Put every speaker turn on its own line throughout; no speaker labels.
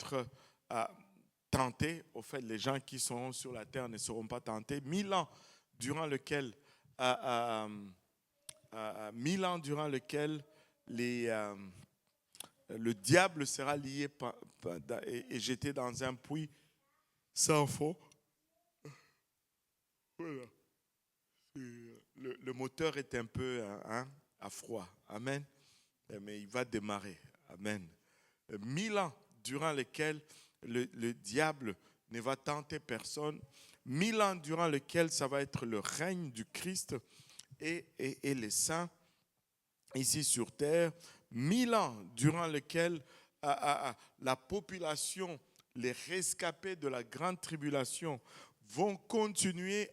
être tentés. Au fait, les gens qui seront sur la terre ne seront pas tentés. 1000 ans durant lequel, 1000 ans durant lequel le diable sera lié et jeté dans un puits sans fond. Voilà. Le moteur est un peu à froid. Amen. Mais il va démarrer. Amen. 1000 ans durant lesquels le diable ne va tenter personne. 1000 ans durant lesquels ça va être le règne du Christ et les saints ici sur terre. 1000 ans durant lesquels la population, les rescapés de la grande tribulation vont continuer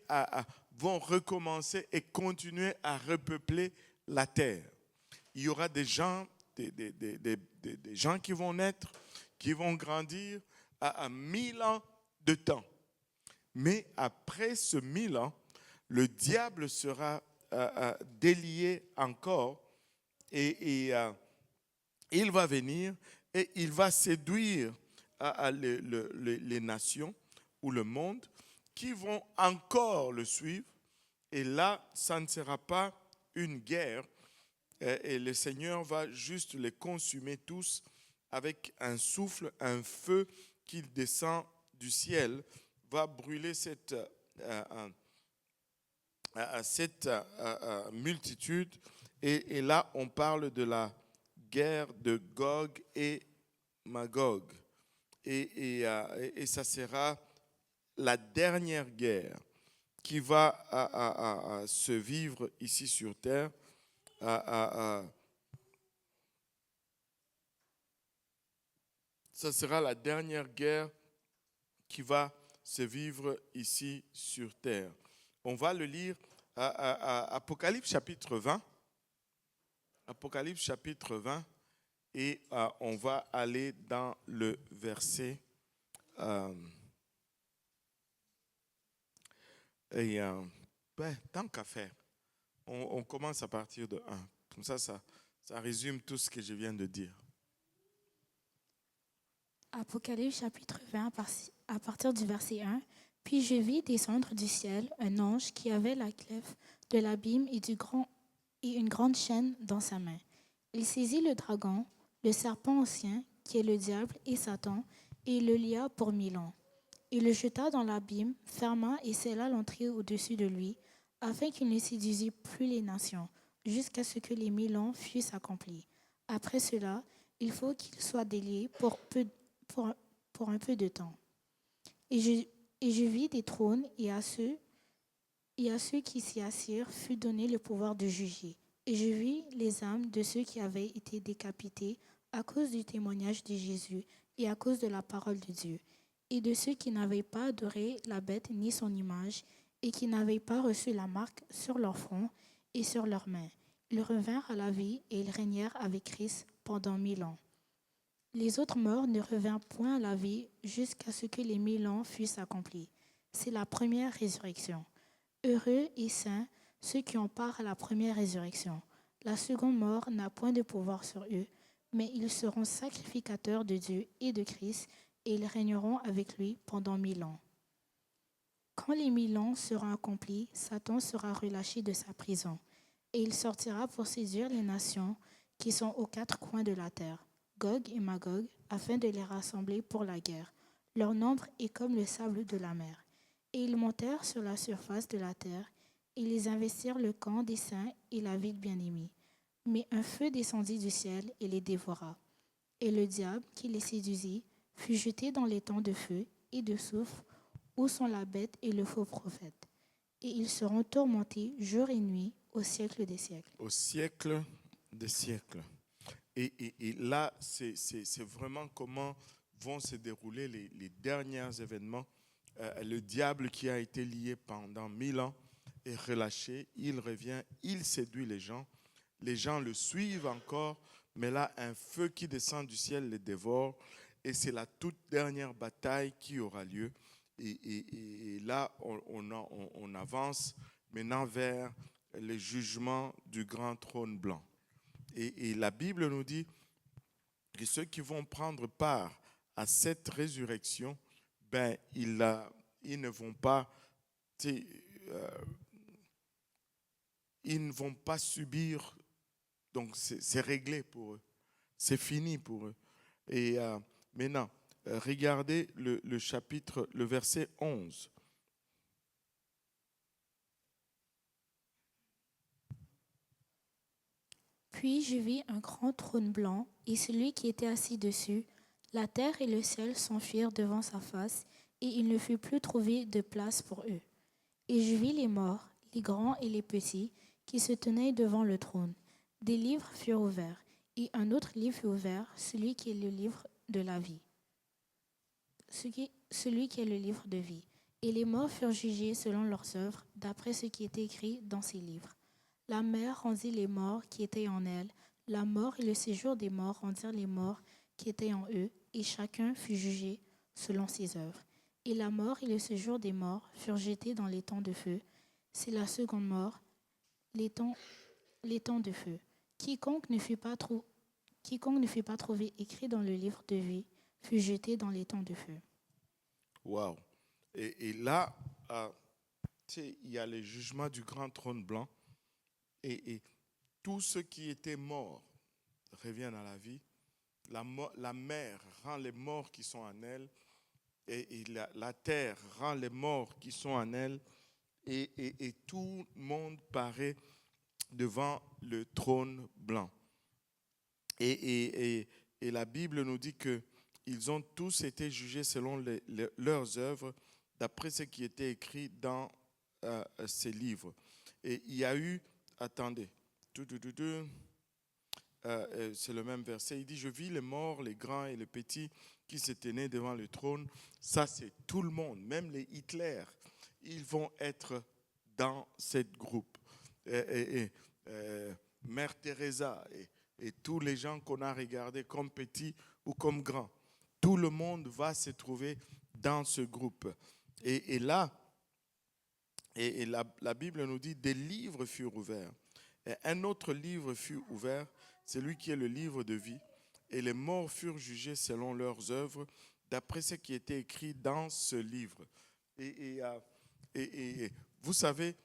vont recommencer et continuer à repeupler la terre. Il y aura des gens, des gens qui vont naître, qui vont grandir à 1000 ans de temps. Mais après ce 1000 ans, le diable sera délié encore et il va venir et il va séduire les nations ou le monde qui vont encore le suivre. Et là, ça ne sera pas une guerre. Et le Seigneur va juste les consumer tous avec un souffle, un feu qui descend du ciel, va brûler cette multitude. Et là, on parle de la guerre de Gog et Magog. Et ça sera la dernière guerre qui va se vivre ici sur terre. Ça sera la dernière guerre qui va se vivre ici sur terre. On va le lire à Apocalypse chapitre 20. Apocalypse chapitre 20. Et on va aller dans le verset. Tant qu'à faire, on commence à partir de 1. Comme ça résume tout ce que je viens de dire.
Apocalypse chapitre 20, à partir du verset 1. Puis je vis descendre du ciel un ange qui avait la clef de l'abîme et une grande chaîne dans sa main. Il saisit le dragon, le serpent ancien, qui est le diable et Satan, et il le lia pour 1000 ans. Il le jeta dans l'abîme, ferma et scella l'entrée au-dessus de lui, afin qu'il ne séduisît plus les nations, jusqu'à ce que les 1000 ans fussent accomplis. Après cela, il faut qu'il soit délié pour un peu de temps. Et je vis des trônes, et à ceux qui s'y assirent fut donné le pouvoir de juger. Et je vis les âmes de ceux qui avaient été décapités à cause du témoignage de Jésus et à cause de la parole de Dieu, et de ceux qui n'avaient pas adoré la bête ni son image, et qui n'avaient pas reçu la marque sur leur front et sur leurs mains. Ils revinrent à la vie et ils régnèrent avec Christ pendant 1000 ans. Les autres morts ne revinrent point à la vie jusqu'à ce que les 1000 ans fussent accomplis. C'est la première résurrection. Heureux et saints ceux qui ont part à la première résurrection. La seconde mort n'a point de pouvoir sur eux, mais ils seront sacrificateurs de Dieu et de Christ, et ils régneront avec lui pendant 1000 ans. Quand les 1000 ans seront accomplis, Satan sera relâché de sa prison, et il sortira pour séduire les nations qui sont aux quatre coins de la terre, Gog et Magog, afin de les rassembler pour la guerre. Leur nombre est comme le sable de la mer. Et ils montèrent sur la surface de la terre, et ils investirent le camp des saints et la ville bien-aimée. Mais un feu descendit du ciel et les dévora. Et le diable, qui les séduisit, fut jeté dans les temps de feu et de soufre, où sont la bête et le faux prophète. Et ils seront tourmentés jour et nuit au siècle des siècles.
Au siècle des siècles. Et là, c'est vraiment comment vont se dérouler les derniers événements. Le diable qui a été lié pendant 1000 ans est relâché, il revient, il séduit les gens le suivent encore, mais là, un feu qui descend du ciel les dévore, et c'est la toute dernière bataille qui aura lieu. Et là, on avance maintenant vers le jugement du grand trône blanc. Et la Bible nous dit que ceux qui vont prendre part à cette résurrection, ben, ils ne vont pas, ils ne vont pas subir, donc c'est réglé pour eux, c'est fini pour eux. Et maintenant, regardez le chapitre, le verset 11.
Puis je vis un grand trône blanc et celui qui était assis dessus. La terre et le ciel s'enfuirent devant sa face, et il ne fut plus trouvé de place pour eux. Et je vis les morts, les grands et les petits, qui se tenaient devant le trône. Des livres furent ouverts, et un autre livre fut ouvert, celui qui est le livre de la vie. Celui qui est le livre de vie. Et les morts furent jugés selon leurs œuvres, d'après ce qui était écrit dans ces livres. La mer rendit les morts qui étaient en elle, la mort et le séjour des morts rendirent les morts qui étaient en eux, et chacun fut jugé selon ses œuvres. Et la mort et le séjour des morts furent jetés dans les temps de feu. C'est la seconde mort, les temps de feu. Quiconque ne fut pas trouvé écrit dans le livre de vie fut jeté dans les temps de feu.
Wow. Et là, il y a le jugement du grand trône blanc. Et tous ceux qui étaient morts reviennent à la vie. La mer rend les morts qui sont en elle. Et la terre rend les morts qui sont en elle. Et tout le monde paraît devant le trône blanc. Et la Bible nous dit qu'ils ont tous été jugés selon leurs œuvres, d'après ce qui était écrit dans ces livres. Et il y a eu, attendez, c'est le même verset, il dit, je vis les morts, les grands et les petits qui se tenaient devant le trône. Ça, c'est tout le monde, même les Hitler, ils vont être dans cette groupe. Mère Teresa et tous les gens qu'on a regardés comme petits ou comme grands, tout le monde va se trouver dans ce groupe. Et là, la Bible nous dit, des livres furent ouverts. Et un autre livre fut ouvert, celui qui est le livre de vie. Et les morts furent jugés selon leurs œuvres, d'après ce qui était écrit dans ce livre. Et vous savez,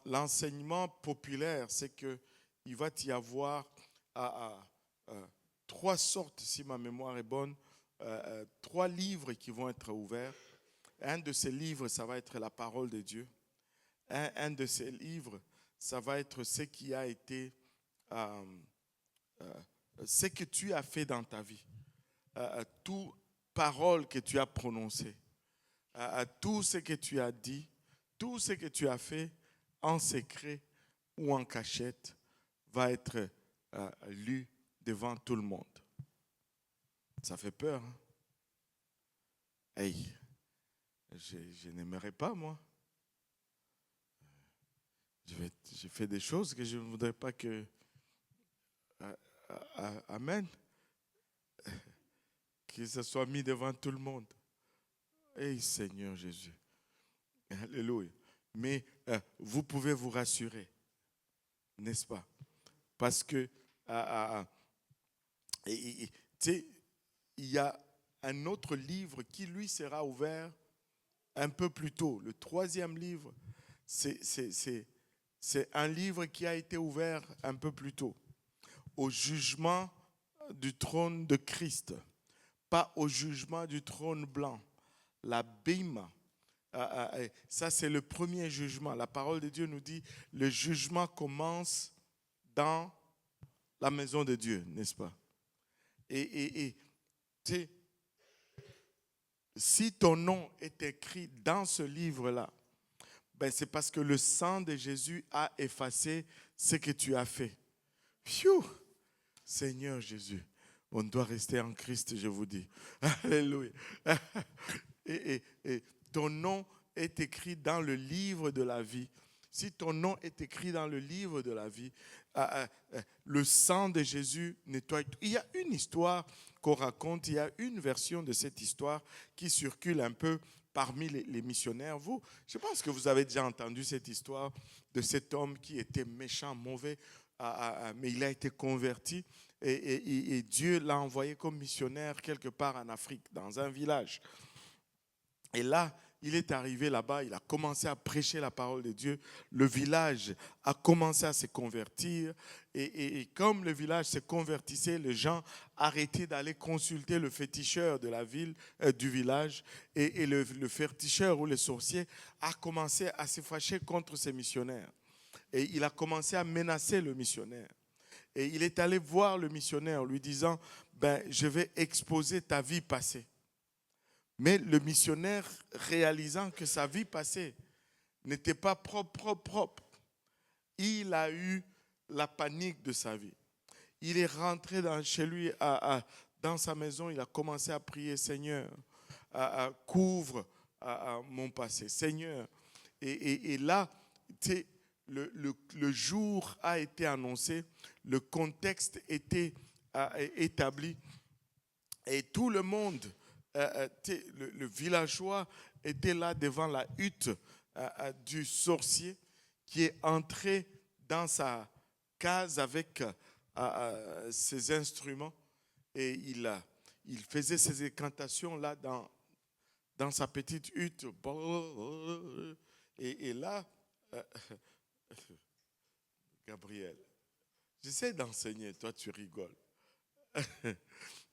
l'enseignement populaire, c'est qu'il va y avoir trois sortes, si ma mémoire est bonne, trois livres qui vont être ouverts. Un de ces livres, ça va être la parole de Dieu. Un de ces livres, ça va être ce qui a été, ce que tu as fait dans ta vie. Toute parole que tu as prononcée, tout ce que tu as dit, tout ce que tu as fait en secret ou en cachette va être lu devant tout le monde. Ça fait peur. Hein? Hey, je n'aimerais pas, moi. J'ai fait des choses que je ne voudrais pas que... Amen. Que ça soit mis devant tout le monde. Hey, Seigneur Jésus. Alléluia. Mais vous pouvez vous rassurer, n'est-ce pas? Parce que, tu sais, il y a un autre livre qui, lui, sera ouvert un peu plus tôt. Le troisième livre, c'est un livre qui a été ouvert un peu plus tôt. Au jugement du trône de Christ, pas au jugement du trône blanc. La bima. Ça, c'est le premier jugement. La parole de Dieu nous dit, le jugement commence dans la maison de Dieu, n'est-ce pas? Et tu sais, si ton nom est écrit dans ce livre-là, ben c'est parce que le sang de Jésus a effacé ce que tu as fait. Phew! Seigneur Jésus, on doit rester en Christ, je vous dis. Alléluia. Et ton nom est écrit dans le livre de la vie. Si ton nom est écrit dans le livre de la vie, le sang de Jésus nettoie. Il y a une histoire qu'on raconte, il y a une version de cette histoire qui circule un peu parmi les missionnaires. Je pense que vous avez déjà entendu cette histoire de cet homme qui était méchant, mauvais. mais il a été converti et Dieu l'a envoyé comme missionnaire quelque part en Afrique, dans un village. Et là, il est arrivé là-bas, il a commencé à prêcher la parole de Dieu. Le village a commencé à se convertir. Et comme le village se convertissait, les gens arrêtaient d'aller consulter le féticheur de la ville, du village. Et le féticheur ou le sorcier a commencé à se fâcher contre ces missionnaires. Et il a commencé à menacer le missionnaire. Et il est allé voir le missionnaire en lui disant, je vais exposer ta vie passée. Mais le missionnaire, réalisant que sa vie passée n'était pas propre, il a eu la panique de sa vie. Il est rentré chez lui, dans sa maison, il a commencé à prier, Seigneur, couvre mon passé, Seigneur. Et là, le jour a été annoncé, le contexte était établi et tout le monde, le villageois était là devant la hutte du sorcier qui est entré dans sa case avec ses instruments et il faisait ses incantations là dans sa petite hutte. Et là, Gabriel, j'essaie d'enseigner, toi tu rigoles.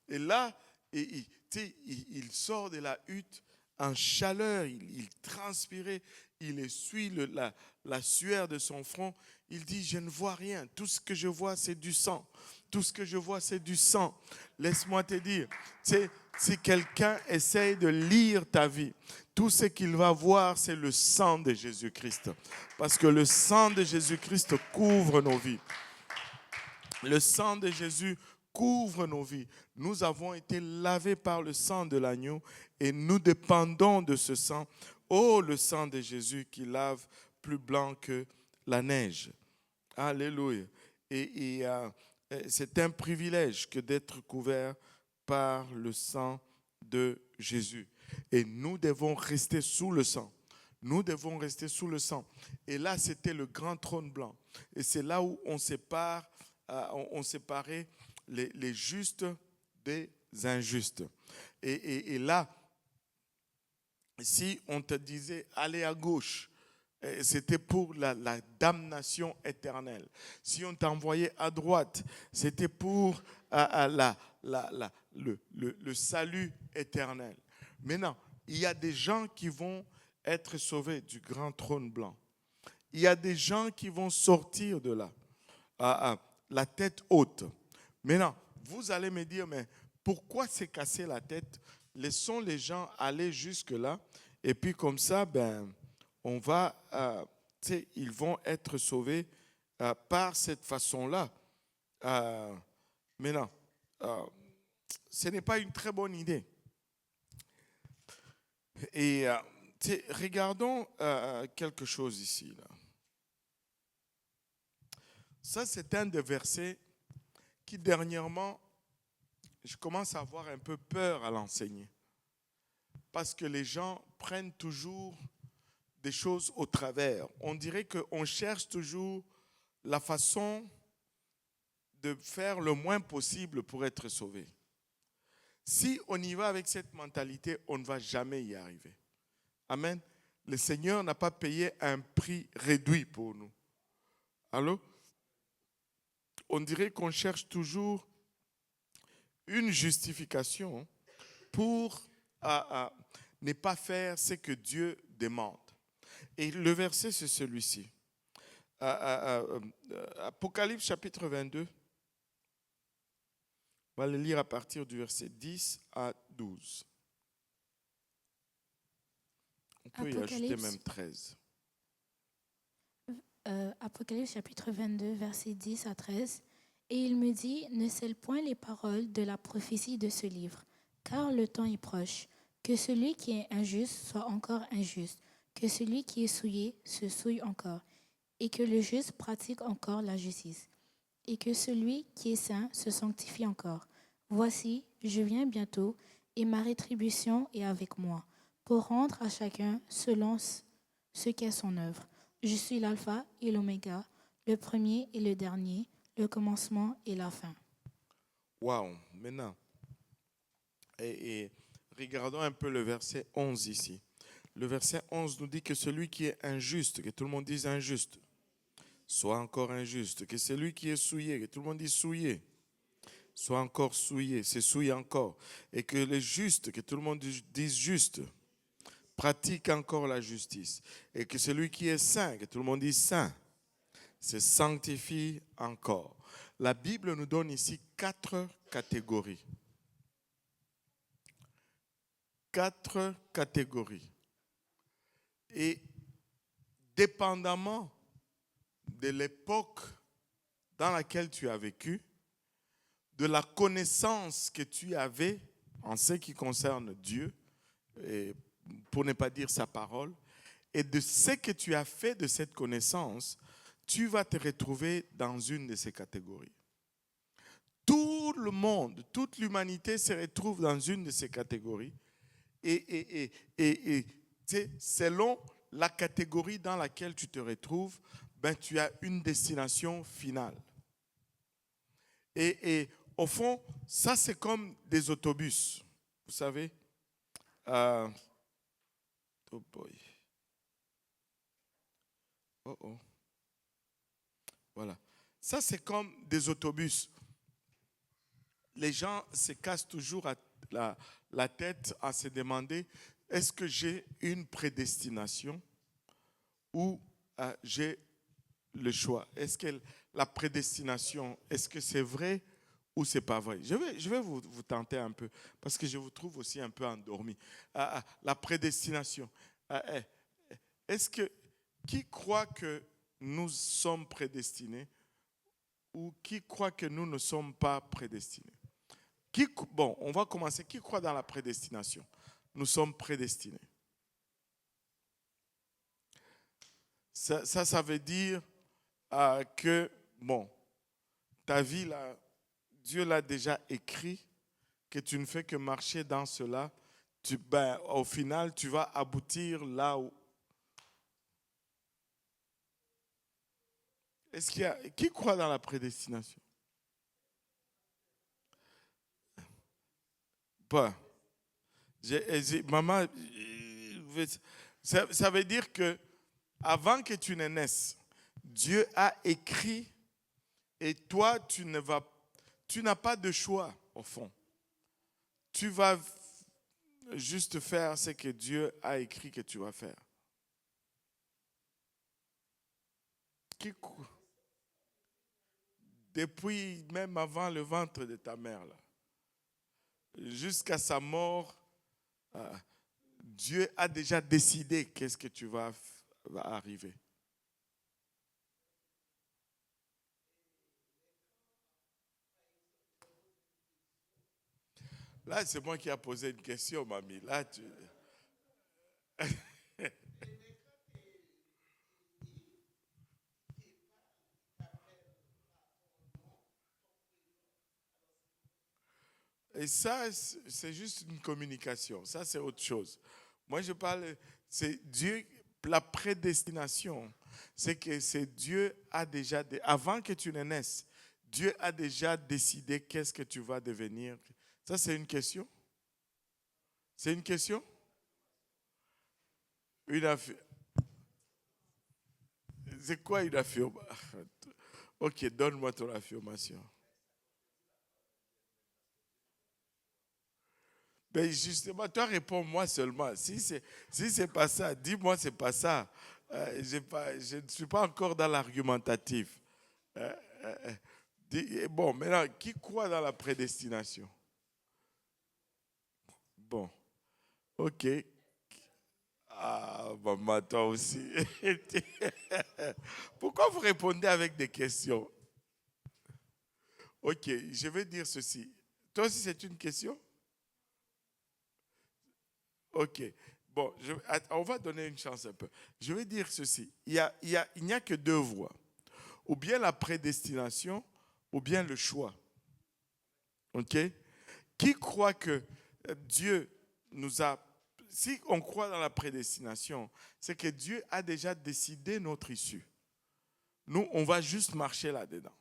Et là, il sort de la hutte en chaleur, il transpirait, il essuie la sueur de son front. Il dit, je ne vois rien, tout ce que je vois c'est du sang. Tout ce que je vois c'est du sang. Laisse-moi te dire, si quelqu'un essaye de lire ta vie, tout ce qu'il va voir c'est le sang de Jésus-Christ. Parce que le sang de Jésus-Christ couvre nos vies. Le sang de Jésus couvre nos vies. Nous avons été lavés par le sang de l'agneau et nous dépendons de ce sang. Oh, le sang de Jésus qui lave plus blanc que la neige. Alléluia. Et c'est un privilège que d'être couvert par le sang de Jésus. Et nous devons rester sous le sang. Nous devons rester sous le sang. Et là, c'était le grand trône blanc. Et c'est là où on séparait les justes des injustes. Et là, si on te disait allez à gauche, c'était pour la damnation éternelle. Si on t'envoyait à droite, c'était pour le salut éternel. Maintenant, il y a des gens qui vont être sauvés du grand trône blanc. Il y a des gens qui vont sortir de là, la tête haute. Maintenant, vous allez me dire, mais pourquoi se casser la tête? Laissons les gens aller jusque-là. Et puis comme ça, on va, ils vont être sauvés par cette façon-là. Maintenant, ce n'est pas une très bonne idée. Et regardons quelque chose ici. Là. Ça, c'est un des versets qui, dernièrement, je commence à avoir un peu peur à l'enseigner. Parce que les gens prennent toujours des choses au travers. On dirait qu'on cherche toujours la façon de faire le moins possible pour être sauvé. Si on y va avec cette mentalité, on ne va jamais y arriver. Amen. Le Seigneur n'a pas payé un prix réduit pour nous. Allô? On dirait qu'on cherche toujours une justification pour ne pas faire ce que Dieu demande. Et le verset, c'est celui-ci. Apocalypse chapitre 22. On va le lire à partir du verset 10 à 12. On peut y ajouter même 13.
Apocalypse chapitre 22, verset 10 à 13. Et il me dit, ne scelle point les paroles de la prophétie de ce livre, car le temps est proche. Que celui qui est injuste soit encore injuste, que celui qui est souillé se souille encore, et que le juste pratique encore la justice, et que celui qui est saint se sanctifie encore. Voici, je viens bientôt, et ma rétribution est avec moi, pour rendre à chacun selon ce qu'est son œuvre. Je suis l'alpha et l'oméga, le premier et le dernier, le commencement et la fin.
Waouh, maintenant, et regardons un peu le verset 11 ici. Le verset 11 nous dit que celui qui est injuste, que tout le monde dise injuste, soit encore injuste. Que celui qui est souillé, que tout le monde dise souillé, soit encore souillé, se souille encore. Et que le juste, que tout le monde dise juste, pratique encore la justice. Et que celui qui est saint, que tout le monde dise saint, se sanctifie encore. La Bible nous donne ici 4 catégories. 4 catégories. Et dépendamment de l'époque dans laquelle tu as vécu, de la connaissance que tu avais en ce qui concerne Dieu, et pour ne pas dire sa parole, et de ce que tu as fait de cette connaissance, tu vas te retrouver dans une de ces catégories. Tout le monde, toute l'humanité se retrouve dans une de ces catégories. Et selon la catégorie dans laquelle tu te retrouves, ben, tu as une destination finale. Et au fond, ça c'est comme des autobus. Vous savez, oh boy. Oh oh. Voilà. Ça c'est comme des autobus. Les gens se cassent toujours la tête à se demander, est-ce que j'ai une prédestination ou j'ai le choix? Est-ce que la prédestination, est-ce que c'est vrai ou c'est pas vrai? Je vais vous tenter un peu parce que je vous trouve aussi un peu endormi. La prédestination. Est-ce que qui croit que nous sommes prédestinés ou qui croit que nous ne sommes pas prédestinés? Bon, on va commencer. Qui croit dans la prédestination? Nous sommes prédestinés. Ça veut dire que, bon, ta vie, là, Dieu l'a déjà écrit, que tu ne fais que marcher dans cela. Au final, tu vas aboutir là où. Est-ce qu'il y a. Qui croit dans la prédestination? Pas. Maman, ça veut dire que avant que tu ne naisses, Dieu a écrit et toi, tu n'as pas de choix au fond. Tu vas juste faire ce que Dieu a écrit que tu vas faire. Depuis même avant le ventre de ta mère, là, jusqu'à sa mort, Dieu a déjà décidé qu'est-ce que tu va arriver. Là, c'est moi qui ai posé une question, mamie. Là, tu... Et ça, c'est juste une communication. Ça, c'est autre chose. Moi, je parle, c'est Dieu, la prédestination. C'est que c'est Dieu a déjà, avant que tu ne naisses, Dieu a déjà décidé qu'est-ce que tu vas devenir. Ça, c'est une question? C'est une question? C'est quoi une affirmation? Ok, donne-moi ton affirmation. Ben justement, toi réponds-moi seulement. Si c'est pas ça, dis-moi c'est pas ça. Je ne suis pas encore dans l'argumentatif. Bon, maintenant, qui croit dans la prédestination? Bon, ok. Ah, maman, toi aussi. Pourquoi vous répondez avec des questions? Ok, je vais dire ceci. Toi aussi, c'est une question? Ok. Bon, on va donner une chance un peu. Je vais dire ceci. Il n'y a que 2 voies. Ou bien la prédestination, ou bien le choix. Ok? Qui croit que Dieu nous a... Si on croit dans la prédestination, c'est que Dieu a déjà décidé notre issue. Nous, on va juste marcher là-dedans.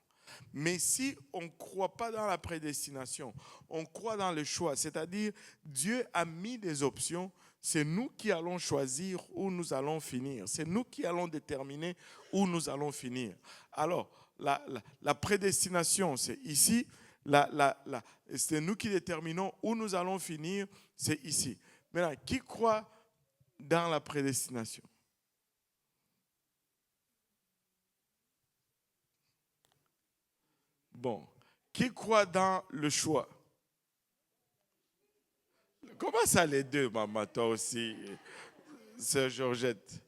Mais si on ne croit pas dans la prédestination, on croit dans le choix, c'est-à-dire Dieu a mis des options, c'est nous qui allons choisir où nous allons finir. C'est nous qui allons déterminer où nous allons finir. Alors, la prédestination, c'est ici. C'est nous qui déterminons où nous allons finir, c'est ici. Maintenant, qui croit dans la prédestination? Bon. Qui croit dans le choix? Comment ça les deux, maman, toi aussi, sœur Georgette?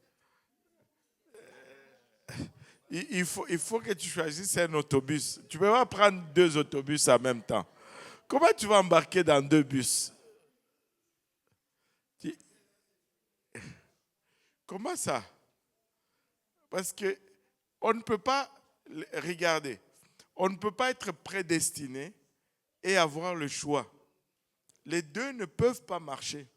Il faut que tu choisisses un autobus. Tu ne peux pas prendre 2 autobus en même temps. Comment tu vas embarquer dans 2 bus? Comment ça? Parce que on ne peut pas regarder. On ne peut pas être prédestiné et avoir le choix. Les deux ne peuvent pas marcher.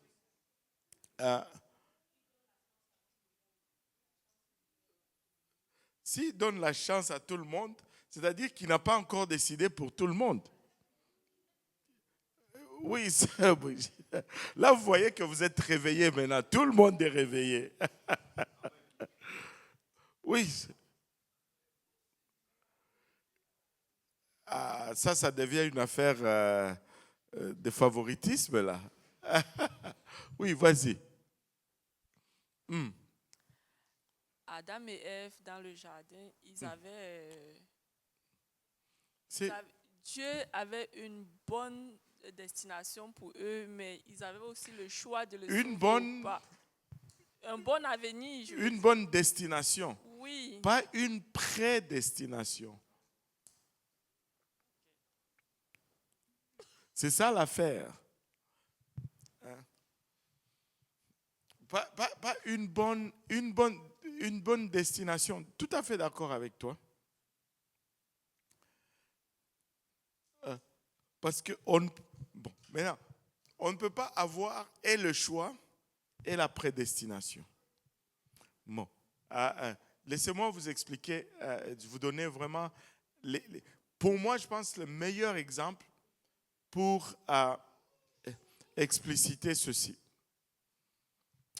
S'il donne la chance à tout le monde, c'est-à-dire qu'il n'a pas encore décidé pour tout le monde. Oui, là vous voyez que vous êtes réveillés maintenant. Tout le monde est réveillé. Oui. Ça devient une affaire de favoritisme là. Oui, vas-y.
Adam et Ève, dans le jardin, Dieu avait une bonne destination pour eux, mais ils avaient aussi le choix de le suivre ou pas. Un bon avenir.
Une bonne destination.
Oui.
Pas une prédestination. C'est ça l'affaire. Hein? Pas une bonne destination. Tout à fait d'accord avec toi. Parce que maintenant, on ne peut pas avoir et le choix et la prédestination. Bon, laissez-moi vous expliquer, vous donner vraiment, pour moi, je pense, le meilleur exemple pour expliciter ceci.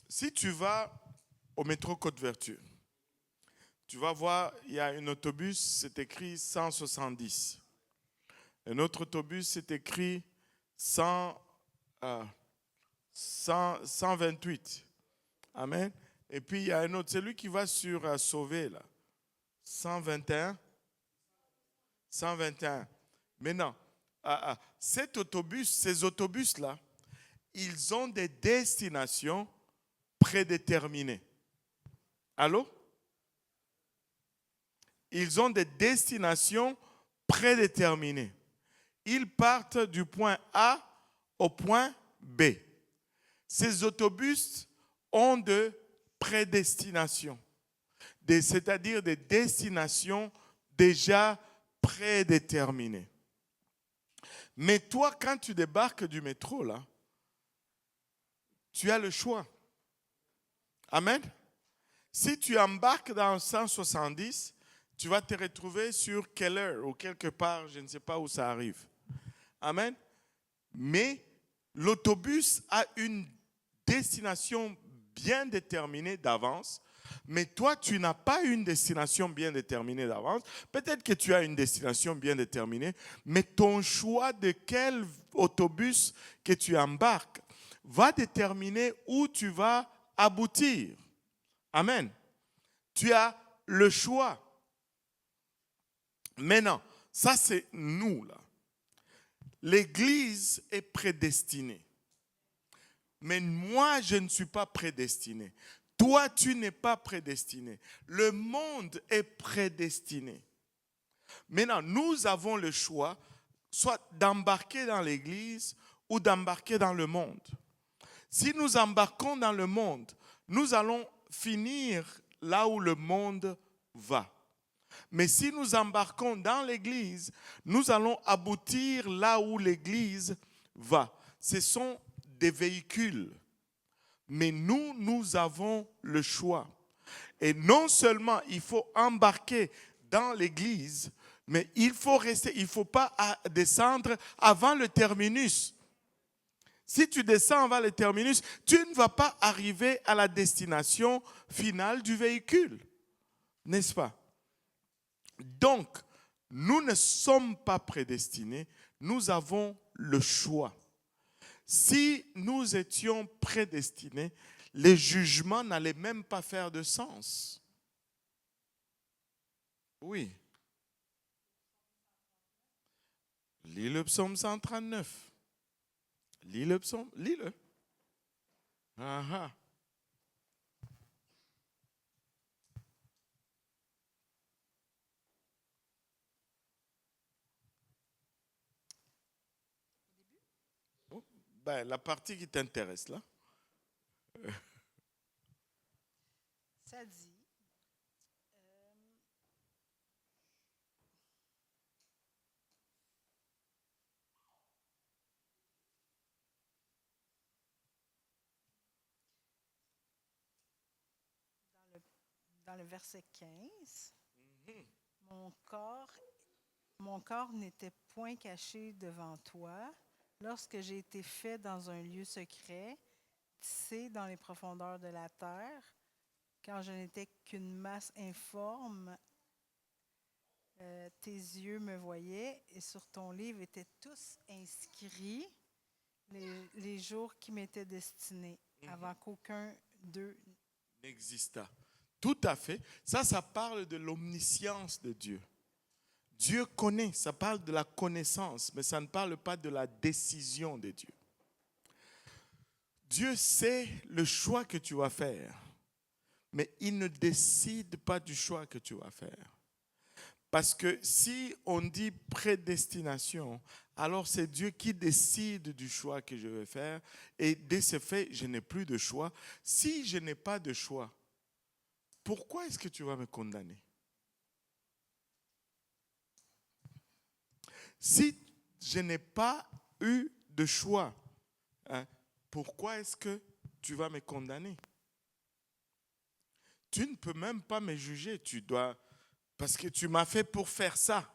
Si tu vas au métro Côte-Vertu, tu vas voir, il y a un autobus, c'est écrit 170. Un autre autobus, c'est écrit 128. Amen. Et puis, il y a un autre, celui qui va sur Sauvé, là. 121. 121. Maintenant, ces autobus-là, ils ont des destinations prédéterminées. Allô? Ils ont des destinations prédéterminées. Ils partent du point A au point B. Ces autobus ont de prédestination, c'est-à-dire des destinations déjà prédéterminées. Mais toi, quand tu débarques du métro, là, tu as le choix. Amen. Si tu embarques dans 170, tu vas te retrouver sur Keller ou quelque part, je ne sais pas où ça arrive. Amen. Mais l'autobus a une destination bien déterminée d'avance, mais toi, tu n'as pas une destination bien déterminée d'avance. Peut-être que tu as une destination bien déterminée, mais ton choix de quel autobus que tu embarques va déterminer où tu vas aboutir. Amen. Tu as le choix. Maintenant, ça c'est nous là. L'Église est prédestinée. Mais moi, je ne suis pas prédestiné. Toi, tu n'es pas prédestiné. Le monde est prédestiné. Maintenant, nous avons le choix, soit d'embarquer dans l'Église ou d'embarquer dans le monde. Si nous embarquons dans le monde, nous allons finir là où le monde va. Mais si nous embarquons dans l'Église, nous allons aboutir là où l'Église va. Ce sont des véhicules. Mais nous avons le choix. Et non seulement il faut embarquer dans l'Église, Mais il faut rester, il ne faut pas descendre avant le terminus. Si tu descends avant le terminus, tu ne vas pas arriver à la destination finale du véhicule. N'est-ce pas? Donc, nous ne sommes pas prédestinés, nous avons le choix. Si nous étions prédestinés, les jugements n'allaient même pas faire de sens. Oui. Lis le psaume 139. Lis le psaume, lis-le. Oh, ben, la partie qui t'intéresse là.
Ça dit, dans le verset 15, mon corps n'était point caché devant toi lorsque j'ai été fait dans un lieu secret, tissé dans les profondeurs de la terre, quand je n'étais qu'une masse informe. Tes yeux me voyaient et sur ton livre étaient tous inscrits les jours qui m'étaient destinés, avant qu'aucun d'eux
n'exista. Tout à fait. Ça parle de l'omniscience de Dieu. Dieu connaît, ça parle de la connaissance, mais ça ne parle pas de la décision de Dieu. Dieu sait le choix que tu vas faire, mais il ne décide pas du choix que tu vas faire. Parce que si on dit prédestination, alors c'est Dieu qui décide du choix que je vais faire. Et dès ce fait, je n'ai plus de choix. Si je n'ai pas de choix, pourquoi est-ce que tu vas me condamner? Si je n'ai pas eu de choix, pourquoi est-ce que tu vas me condamner? Tu ne peux même pas me juger, tu dois... Parce que tu m'as fait pour faire ça.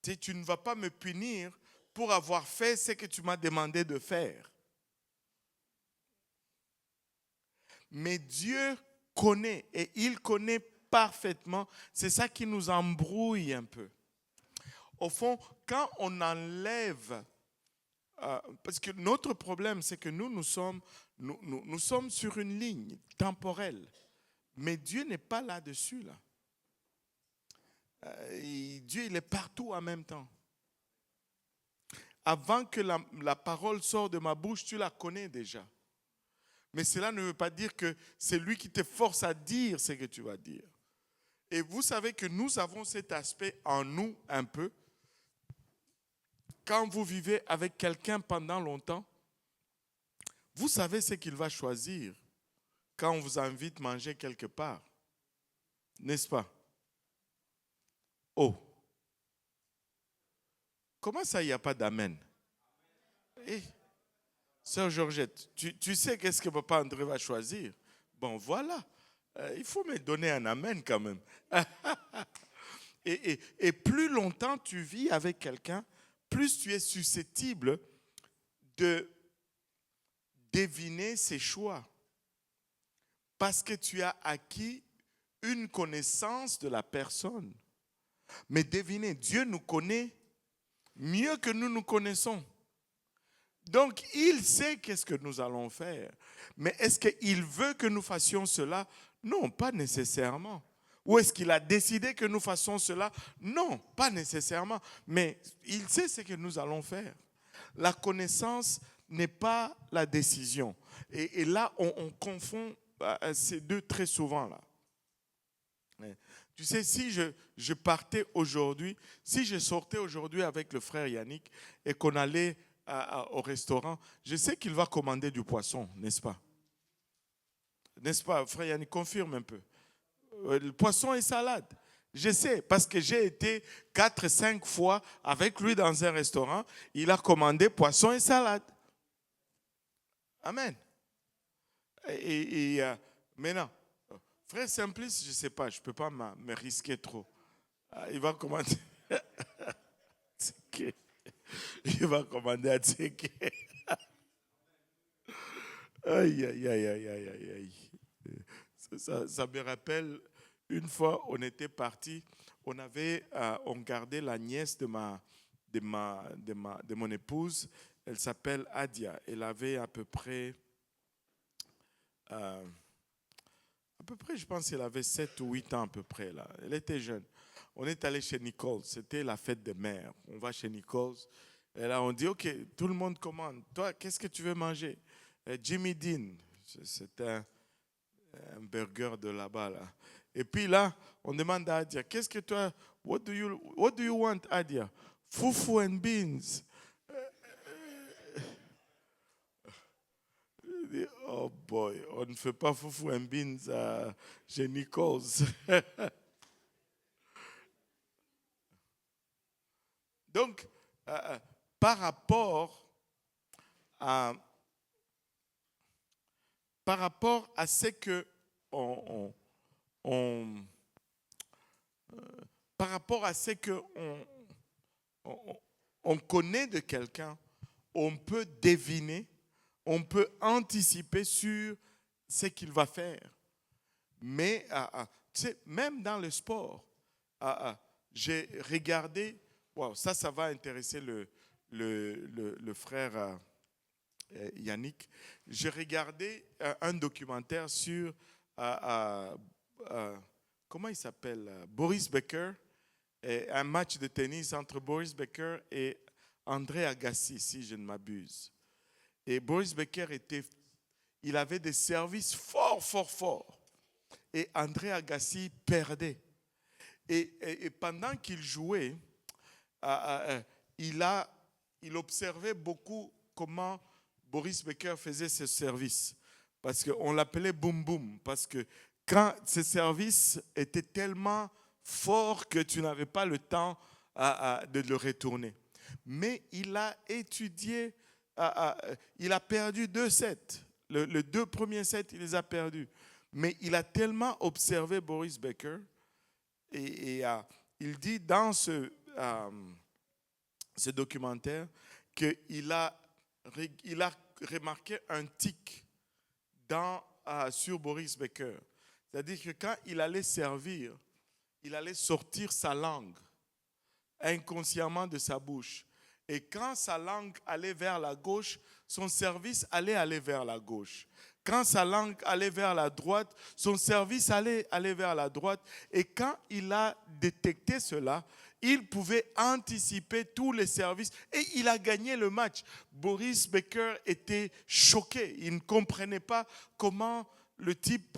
Tu ne vas pas me punir pour avoir fait ce que tu m'as demandé de faire. Mais Dieu connaît et il connaît parfaitement. C'est ça qui nous embrouille un peu. Au fond, quand on enlève... parce que notre problème, c'est que nous sommes sur une ligne temporelle. Mais Dieu n'est pas là-dessus, là. Dieu, il est partout en même temps. Avant que la parole sorte de ma bouche, tu la connais déjà. Mais cela ne veut pas dire que c'est lui qui te force à dire ce que tu vas dire. Et vous savez que nous avons cet aspect en nous un peu. Quand vous vivez avec quelqu'un pendant longtemps, vous savez ce qu'il va choisir quand on vous invite à manger quelque part. N'est-ce pas? Oh. Comment ça, il n'y a pas d'amen? Sœur Georgette, tu sais qu'est-ce que papa André va choisir? Bon, voilà. Il faut me donner un amen quand même. et plus longtemps tu vis avec quelqu'un, plus tu es susceptible de deviner ses choix. Parce que tu as acquis une connaissance de la personne. Mais devinez, Dieu nous connaît mieux que nous nous connaissons. Donc, il sait qu'est-ce que nous allons faire. Mais est-ce qu'il veut que nous fassions cela? Non, pas nécessairement. Ou est-ce qu'il a décidé que nous fassions cela? Non, pas nécessairement. Mais il sait ce que nous allons faire. La connaissance n'est pas la décision. Et là, on confond ces deux très souvent là. Tu sais, si je partais aujourd'hui, si je sortais aujourd'hui avec le frère Yannick et qu'on allait au restaurant, je sais qu'il va commander du poisson, n'est-ce pas? N'est-ce pas, frère Yannick, confirme un peu. Le poisson et salade. Je sais, parce que j'ai été 4-5 fois avec lui dans un restaurant, il a commandé poisson et salade. Amen. Et maintenant, Frère Simplice, je ne sais pas, je ne peux pas me risquer trop. Il va commander. Il va commander à Tseke. Aïe, aïe, aïe, aïe, aïe, aïe, aïe. Ça me rappelle, une fois, on était partis, on gardait la nièce de mon épouse. Elle s'appelle Adia. Elle avait à peu près, je pense qu'elle avait 7 ou 8 ans à peu près. Là. Elle était jeune. On est allé chez Nichols. C'était la fête des mères. On va chez Nichols. Et là, on dit, OK, tout le monde commande. Toi, qu'est-ce que tu veux manger? Jimmy Dean. C'est un burger de là-bas. Là. Et puis là, on demande à Adia, qu'est-ce que toi, what do you want, Adia? Fufu and beans. Oh boy, on ne fait pas fufu and beans chez Nichols. Donc, par rapport à ce que par rapport à ce que on connaît de quelqu'un, on peut deviner, on peut anticiper sur ce qu'il va faire. Mais tu sais, même dans le sport, j'ai regardé, wow, ça va intéresser le frère Yannick. J'ai regardé un documentaire sur, comment il s'appelle, Boris Becker, un match de tennis entre Boris Becker et André Agassi, si je ne m'abuse. Et Boris Becker il avait des services forts. Et André Agassi perdait. Et pendant qu'il jouait, il observait beaucoup comment Boris Becker faisait ses services. Parce qu'on l'appelait boum boum. Parce que quand ses services étaient tellement forts que tu n'avais pas le temps de le retourner. Mais il a étudié, il a perdu 2 sets. Les 2 premiers sets, il les a perdus. Mais il a tellement observé Boris Becker et il dit dans ce documentaire qu'il a remarqué un tic sur Boris Becker. C'est-à-dire que quand il allait servir, il allait sortir sa langue inconsciemment de sa bouche. Et quand sa langue allait vers la gauche, son service allait aller vers la gauche. Quand sa langue allait vers la droite, son service allait aller vers la droite. Et quand il a détecté cela, il pouvait anticiper tous les services et il a gagné le match. Boris Becker était choqué. Il ne comprenait pas comment le type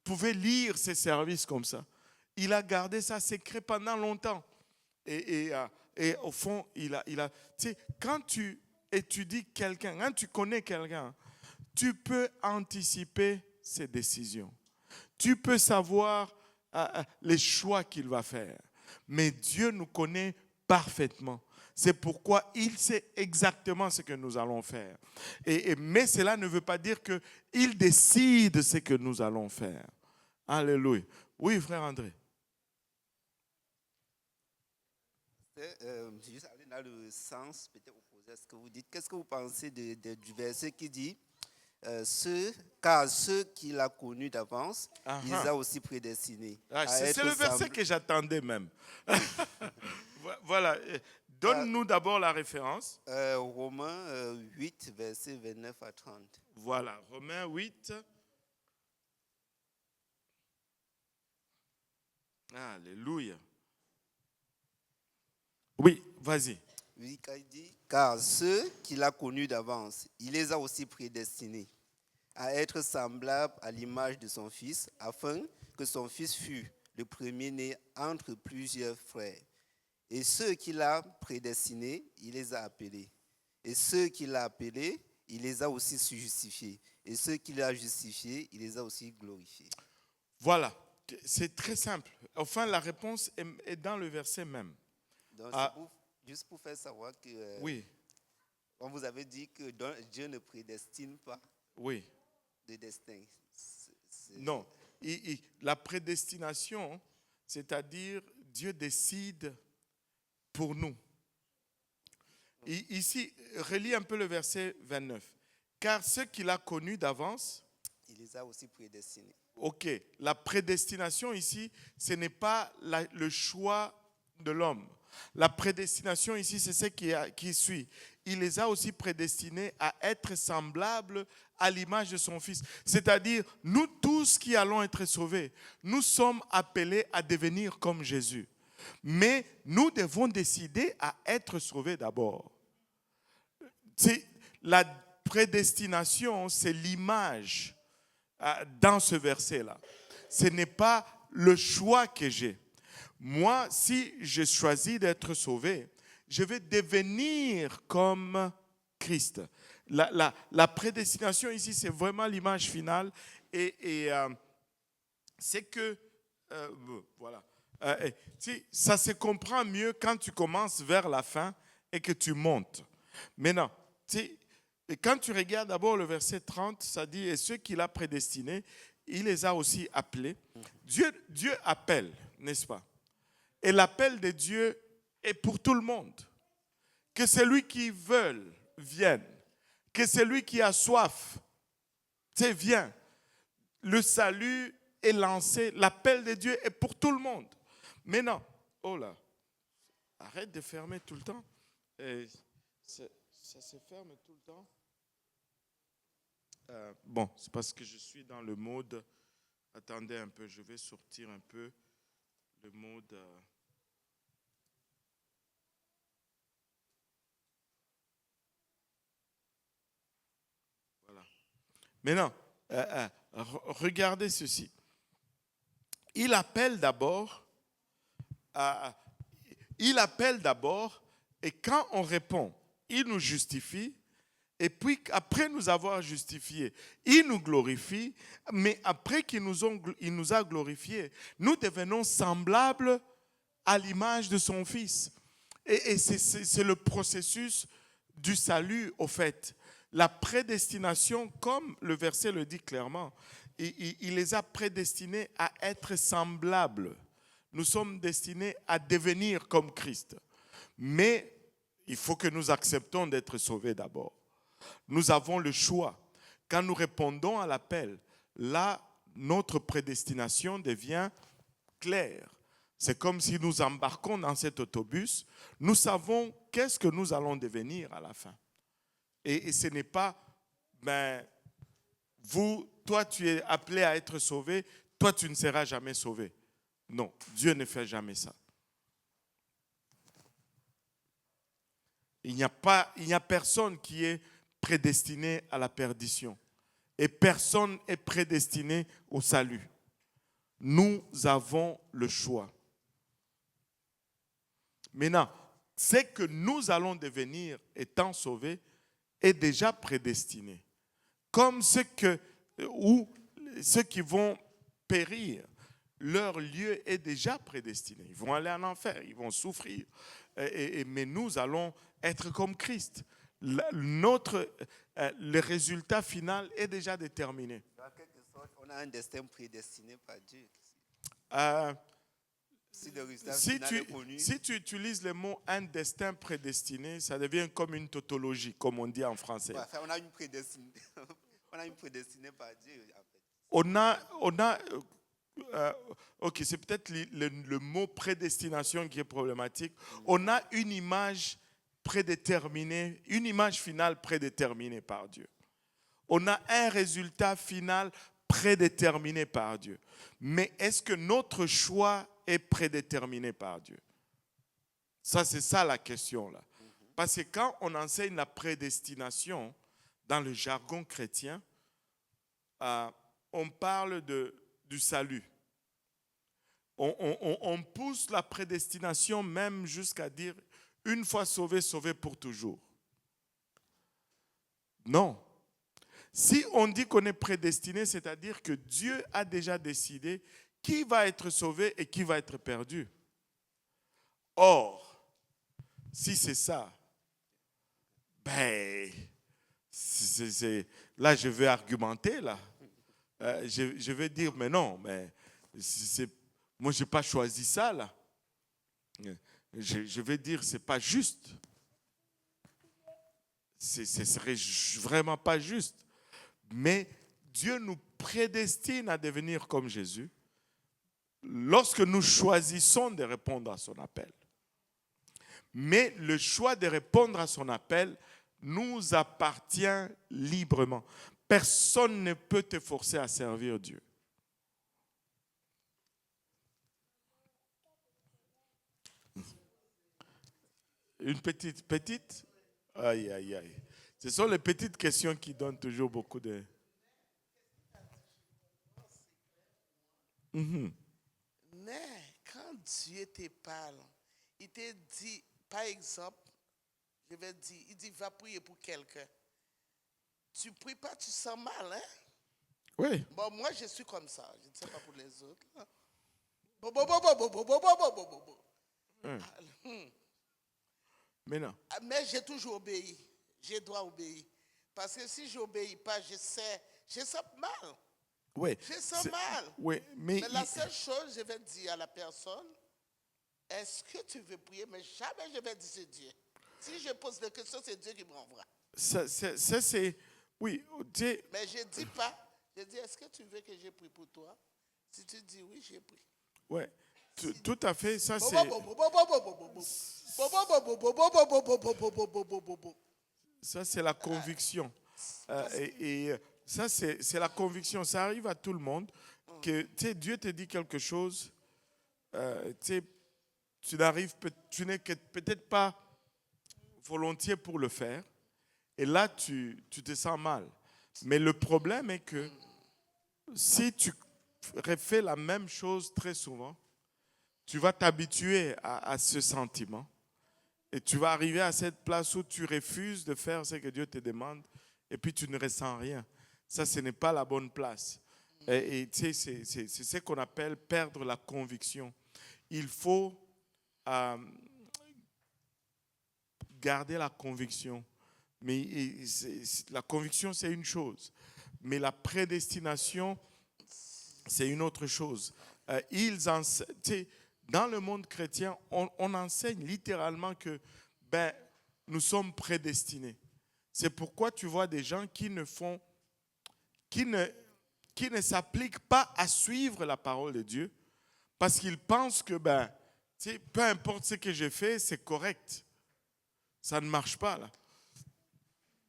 pouvait lire ses services comme ça. Il a gardé ça secret pendant longtemps. Et au fond, tu sais, quand tu étudies quelqu'un, quand tu connais quelqu'un, tu peux anticiper ses décisions. Tu peux savoir les choix qu'il va faire. Mais Dieu nous connaît parfaitement. C'est pourquoi il sait exactement ce que nous allons faire. Mais cela ne veut pas dire qu'il décide ce que nous allons faire. Alléluia. Oui, frère André.
Juste aller dans le sens peut-être opposé à ce que vous dites. Qu'est-ce que vous pensez du verset qui dit car ceux qu'il a connus d'avance, il a aussi prédestinés.
C'est le verset que j'attendais même. Voilà. Donne-nous d'abord la référence.
Romains 8, versets 29 à 30.
Voilà, Romains 8. Alléluia. Oui, vas-y.
Oui, il dit, car ceux qu'il a connus d'avance, il les a aussi prédestinés à être semblables à l'image de son Fils, afin que son Fils fût le premier-né entre plusieurs frères. Et ceux qu'il a prédestinés, il les a appelés. Et ceux qu'il a appelés, il les a aussi justifiés. Et ceux qu'il a justifiés, il les a aussi glorifiés.
Voilà, c'est très simple. Enfin, la réponse est dans le verset même.
Donc, juste pour faire savoir que
oui.
On vous avait dit que Dieu ne prédestine pas
oui.
de destin.
Non, la prédestination, c'est-à-dire Dieu décide pour nous. Ici, relis un peu le verset 29. Car ceux qu'il a connus d'avance,
il les a aussi prédestinés.
Ok, la prédestination ici, ce n'est pas le choix de l'homme. La prédestination ici, c'est ce qui suit. Il les a aussi prédestinés à être semblables à l'image de son Fils. C'est-à-dire, nous tous qui allons être sauvés, nous sommes appelés à devenir comme Jésus. Mais nous devons décider à être sauvés d'abord. La prédestination, c'est l'image dans ce verset-là. Ce n'est pas le choix que j'ai. Moi, si je choisis d'être sauvé, je vais devenir comme Christ. La prédestination ici, c'est vraiment l'image finale. Et c'est que, voilà. Ça se comprend mieux quand tu commences vers la fin et que tu montes. Maintenant, quand tu regardes d'abord le verset 30, ça dit « Et ceux qu'il a prédestinés, il les a aussi appelés. » Dieu appelle, n'est-ce pas? Et l'appel de Dieu est pour tout le monde. Que celui qui veut vienne. Que celui qui a soif, viens. Le salut est lancé. L'appel de Dieu est pour tout le monde. Mais non, oh là, arrête de fermer tout le temps. Ça se ferme tout le temps. Bon, c'est parce que je suis dans le mode. Attendez un peu, je vais sortir un peu le mode. Voilà. Maintenant, regardez ceci. Il appelle d'abord. Et quand on répond, il nous justifie. Et puis, après nous avoir justifiés, il nous glorifie. Mais après qu'il nous a glorifiés, nous devenons semblables à l'image de son Fils. Et c'est le processus du salut, au fait. La prédestination, comme le verset le dit clairement, il les a prédestinés à être semblables. Nous sommes destinés à devenir comme Christ. Mais il faut que nous acceptons d'être sauvés d'abord. Nous avons le choix. Quand nous répondons à l'appel, là, notre prédestination devient claire. C'est comme si nous embarquons dans cet autobus. Nous savons qu'est-ce que nous allons devenir à la fin. Et ce n'est pas, toi tu es appelé à être sauvé, toi tu ne seras jamais sauvé. Non, Dieu ne fait jamais ça. Il n'y a personne qui est prédestiné à la perdition. Et personne n'est prédestiné au salut. Nous avons le choix. Maintenant, ce que nous allons devenir étant sauvés est déjà prédestiné. Comme ceux qui vont périr, leur lieu est déjà prédestiné. Ils vont aller en enfer, ils vont souffrir. Mais nous allons être comme Christ. Le résultat final est déjà déterminé.
En quelque sorte, on a un destin prédestiné par Dieu.
Si tu utilises le mot un destin prédestiné, ça devient comme une tautologie, comme on dit en français.
Ouais, on a une prédestinée par Dieu.
Ok, c'est peut-être le mot prédestination qui est problématique. On a une image prédéterminée, une image finale prédéterminée par Dieu. On a un résultat final prédéterminé par Dieu. Mais est-ce que notre choix est prédéterminé par Dieu? Ça, c'est ça la question là. Parce que quand on enseigne la prédestination dans le jargon chrétien, on parle du salut. On pousse la prédestination même jusqu'à dire une fois sauvé, sauvé pour toujours. Non. Si on dit qu'on est prédestiné, c'est-à-dire que Dieu a déjà décidé qui va être sauvé et qui va être perdu. Or, si c'est ça, là je vais argumenter là. je vais dire, mais non, mais moi, je n'ai pas choisi ça, là. Je vais dire, ce n'est pas juste. Ce ne serait vraiment pas juste. Mais Dieu nous prédestine à devenir comme Jésus lorsque nous choisissons de répondre à son appel. Mais le choix de répondre à son appel nous appartient librement. Personne ne peut te forcer à servir Dieu. Une petite? Aïe, aïe, aïe. Ce sont les petites questions qui donnent toujours beaucoup de...
Mais quand Dieu te parle, il te dit, par exemple, je vais dire, il dit, va prier pour quelqu'un. Tu ne pries pas, tu sens mal, hein?
Oui.
Bon, moi, je suis comme ça. Je ne sais pas pour les autres.
Mais non.
Mais j'ai toujours obéi. Je dois obéir. Parce que si je n'obéis pas, je sens mal.
Oui.
Je sens mal.
Oui, mais
la seule chose, je vais dire à la personne, est-ce que tu veux prier? Mais jamais je vais dire c'est Dieu. Si je pose des questions, c'est Dieu qui m'envoie.
Ça c'est... Oui.
Mais je ne dis pas. Je dis, est-ce que tu veux que je prie pour toi? Si tu dis oui, je prie.
Oui. Tout à fait, ça c'est... Ça c'est la conviction. Et ça c'est la conviction. Ça arrive à tout le monde que Dieu te dit quelque chose, tu n'es peut-être pas volontiers pour le faire. Et là, tu te sens mal. Mais le problème est que si tu refais la même chose très souvent, tu vas t'habituer à ce sentiment. Et tu vas arriver à cette place où tu refuses de faire ce que Dieu te demande et puis tu ne ressens rien. Ça, ce n'est pas la bonne place. Et c'est ce qu'on appelle perdre la conviction. Il faut garder la conviction. Mais la conviction, c'est une chose. Mais la prédestination, c'est une autre chose. Dans le monde chrétien, on enseigne littéralement que nous sommes prédestinés. C'est pourquoi tu vois des gens qui ne s'appliquent pas à suivre la parole de Dieu parce qu'ils pensent que peu importe ce que je fais, c'est correct. Ça ne marche pas là.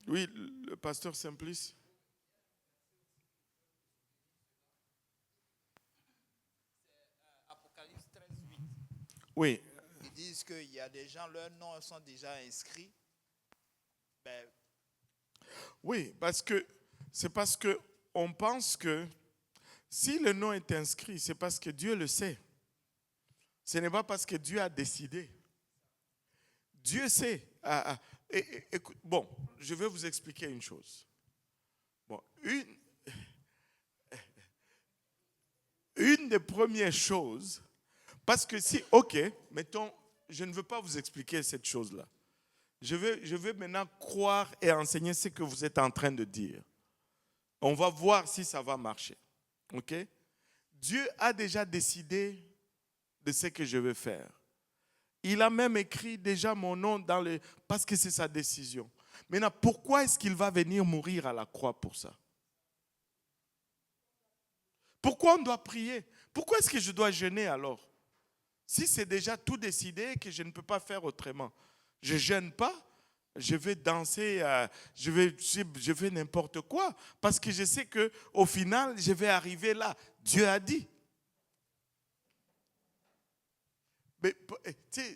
Oui, le pasteur Simplice.
Apocalypse 13:8.
Oui.
Ils disent qu'il y a des gens, leurs noms sont déjà inscrits.
Oui, c'est parce que on pense que si le nom est inscrit, c'est parce que Dieu le sait. Ce n'est pas parce que Dieu a décidé. Dieu sait. Bon, je vais vous expliquer une chose. Bon, une des premières choses, parce que si, ok, mettons, je ne veux pas vous expliquer cette chose-là. Je vais maintenant croire et enseigner ce que vous êtes en train de dire. On va voir si ça va marcher. Ok? Dieu a déjà décidé de ce que je vais faire. Il a même écrit déjà mon nom parce que c'est sa décision. Maintenant, pourquoi est-ce qu'il va venir mourir à la croix pour ça? Pourquoi on doit prier? Pourquoi est-ce que je dois jeûner alors? Si c'est déjà tout décidé et que je ne peux pas faire autrement. Je ne jeûne pas, je vais danser, je fais n'importe quoi. Parce que je sais qu'au final, je vais arriver là. Dieu a dit. Mais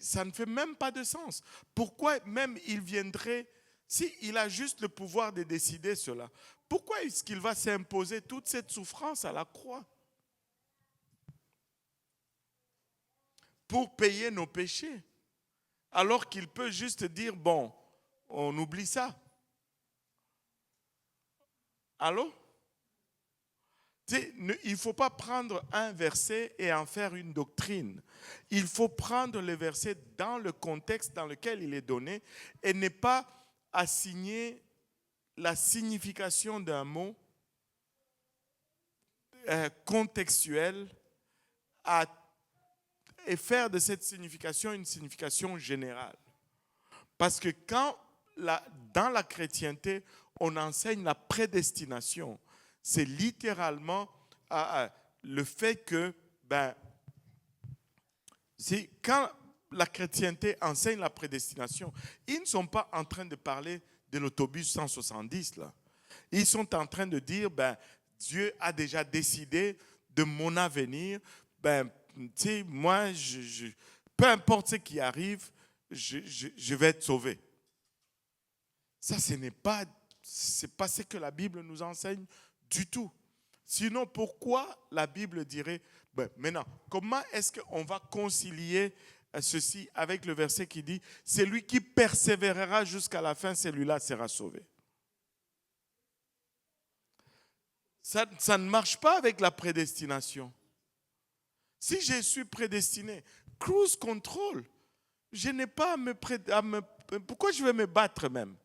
ça ne fait même pas de sens. Pourquoi même il viendrait, s'il a juste le pouvoir de décider cela, pourquoi est-ce qu'il va s'imposer toute cette souffrance à la croix? Pour payer nos péchés. Alors qu'il peut juste dire, bon, on oublie ça. Allô? Il ne faut pas prendre un verset et en faire une doctrine. Il faut prendre le verset dans le contexte dans lequel il est donné et ne pas assigner la signification d'un mot contextuelle et faire de cette signification une signification générale. Parce que quand, dans la chrétienté, on enseigne la prédestination, c'est littéralement le fait que, quand la chrétienté enseigne la prédestination, ils ne sont pas en train de parler de l'autobus 170, là. Ils sont en train de dire, Dieu a déjà décidé de mon avenir. Moi, peu importe ce qui arrive, je vais être sauvé. Ça, ce n'est pas ce que la Bible nous enseigne du tout. Sinon, pourquoi la Bible dirait, maintenant, comment est-ce qu'on va concilier ceci avec le verset qui dit, celui qui persévérera jusqu'à la fin, celui-là sera sauvé. Ça ne marche pas avec la prédestination. Si je suis prédestiné, cruise control, je n'ai pas pourquoi je vais me battre même?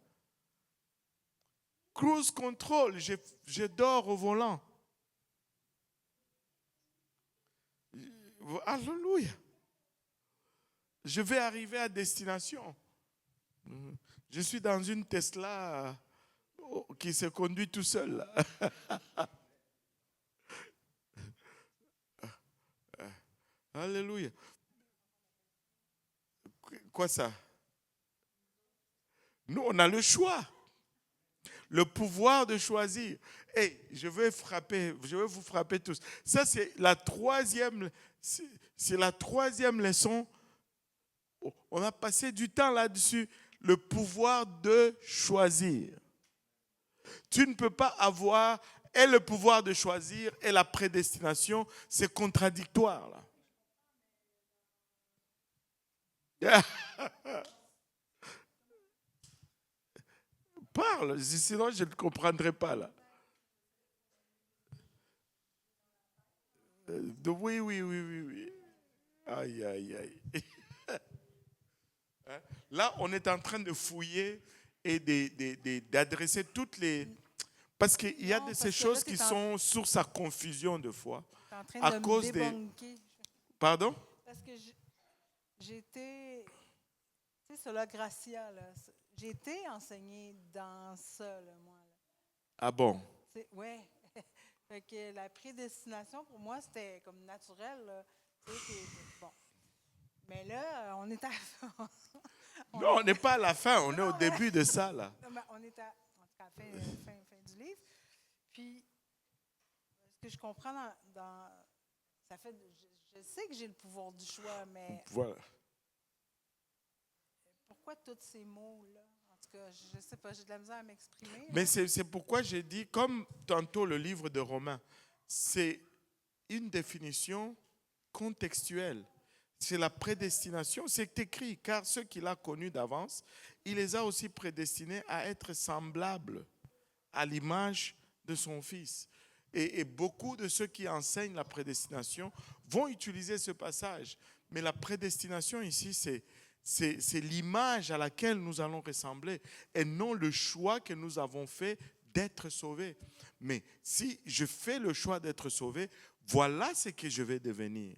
Cruise control, je dors au volant. Alléluia. Je vais arriver à destination. Je suis dans une Tesla qui se conduit tout seul. Alléluia. Quoi ça? Nous, on a le choix. Le pouvoir de choisir. Je vais vous frapper tous. Ça, c'est la troisième leçon. On a passé du temps là-dessus. Le pouvoir de choisir. Tu ne peux pas avoir et le pouvoir de choisir et la prédestination. C'est contradictoire, là. Parle, sinon je ne comprendrai pas là. Oui. Aïe, aïe, aïe. Là, on est en train de fouiller et d'adresser toutes les... Parce qu'il y a de ces choses qui sont source à confusion de fois. À cause des... Pardon?
Parce que j'étais... Tu sais, c'est la Gracia, là. J'ai été enseignée dans ça, là, moi. Là.
Ah bon?
Oui. Fait que la prédestination, pour moi, c'était comme naturel. Là. Bon. Mais là, on est à la fin.
Non, on n'est pas à la fin, on est au début de ça, là.
Non, mais on est à la fin du livre. Puis, ce que je comprends ça fait... Je sais que j'ai le pouvoir du choix, mais...
Voilà.
Pourquoi tous ces mots-là? En tout cas, je ne sais pas, j'ai de la misère à m'exprimer.
Mais c'est pourquoi j'ai dit, comme tantôt le livre de Romains, c'est une définition contextuelle. C'est la prédestination, c'est écrit, car ceux qu'il a connus d'avance, il les a aussi prédestinés à être semblables à l'image de son Fils. Et beaucoup de ceux qui enseignent la prédestination vont utiliser ce passage. Mais la prédestination ici, c'est l'image à laquelle nous allons ressembler et non le choix que nous avons fait d'être sauvés. Mais si je fais le choix d'être sauvé, voilà ce que je vais devenir.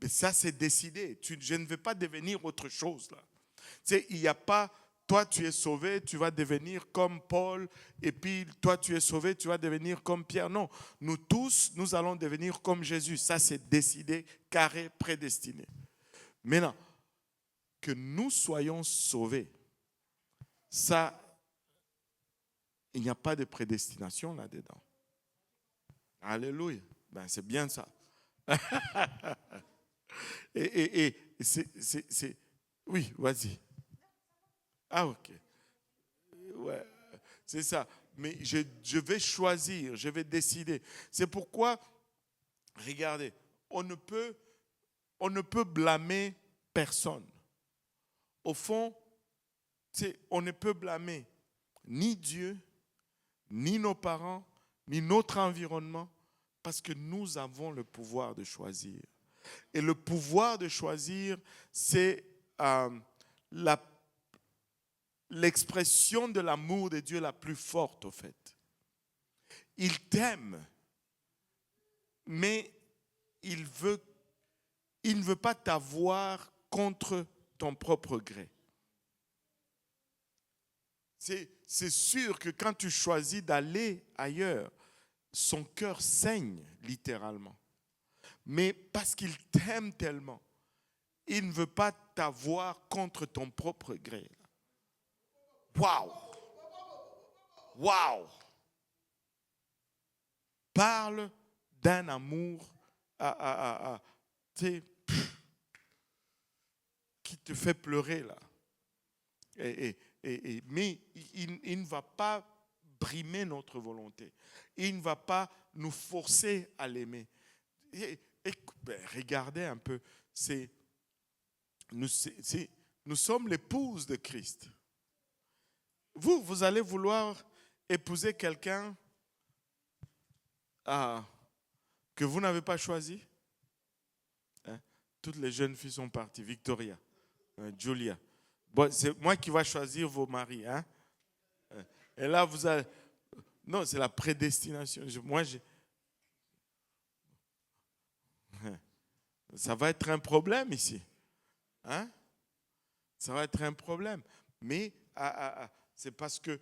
Ça, c'est décidé. Je ne vais pas devenir autre chose, là. Tu sais, il n'y a pas, toi tu es sauvé, tu vas devenir comme Paul, et puis toi tu es sauvé, tu vas devenir comme Pierre. Non, nous tous, nous allons devenir comme Jésus. Ça, c'est décidé, carré, prédestiné. Maintenant, que nous soyons sauvés, ça, il n'y a pas de prédestination là-dedans. Alléluia. Ben, c'est bien ça. et c'est... Oui, vas-y. Ah, ok. Ouais, c'est ça. Mais je vais choisir, je vais décider. C'est pourquoi, regardez, on ne peut blâmer personne. Au fond, on ne peut blâmer ni Dieu, ni nos parents, ni notre environnement, parce que nous avons le pouvoir de choisir. Et le pouvoir de choisir, c'est l'expression de l'amour de Dieu la plus forte, au fait. Il t'aime. mais il ne veut pas t'avoir contre ton propre gré. C'est sûr que quand tu choisis d'aller ailleurs, son cœur saigne littéralement. Mais parce qu'il t'aime tellement, il ne veut pas t'avoir contre ton propre gré. Waouh! Waouh! Parle d'un amour qui te fait pleurer là. Mais il ne va pas brimer notre volonté. Il ne va pas nous forcer à l'aimer. Regardez un peu, nous sommes l'épouse de Christ. Vous allez vouloir épouser quelqu'un que vous n'avez pas choisi. Hein? Toutes les jeunes filles sont parties. Victoria, Julia. Bon, c'est moi qui vais choisir vos maris. Hein? Et là, vous allez... Non, c'est la prédestination. Ça va être un problème ici. Hein? Ça va être un problème. Mais c'est parce que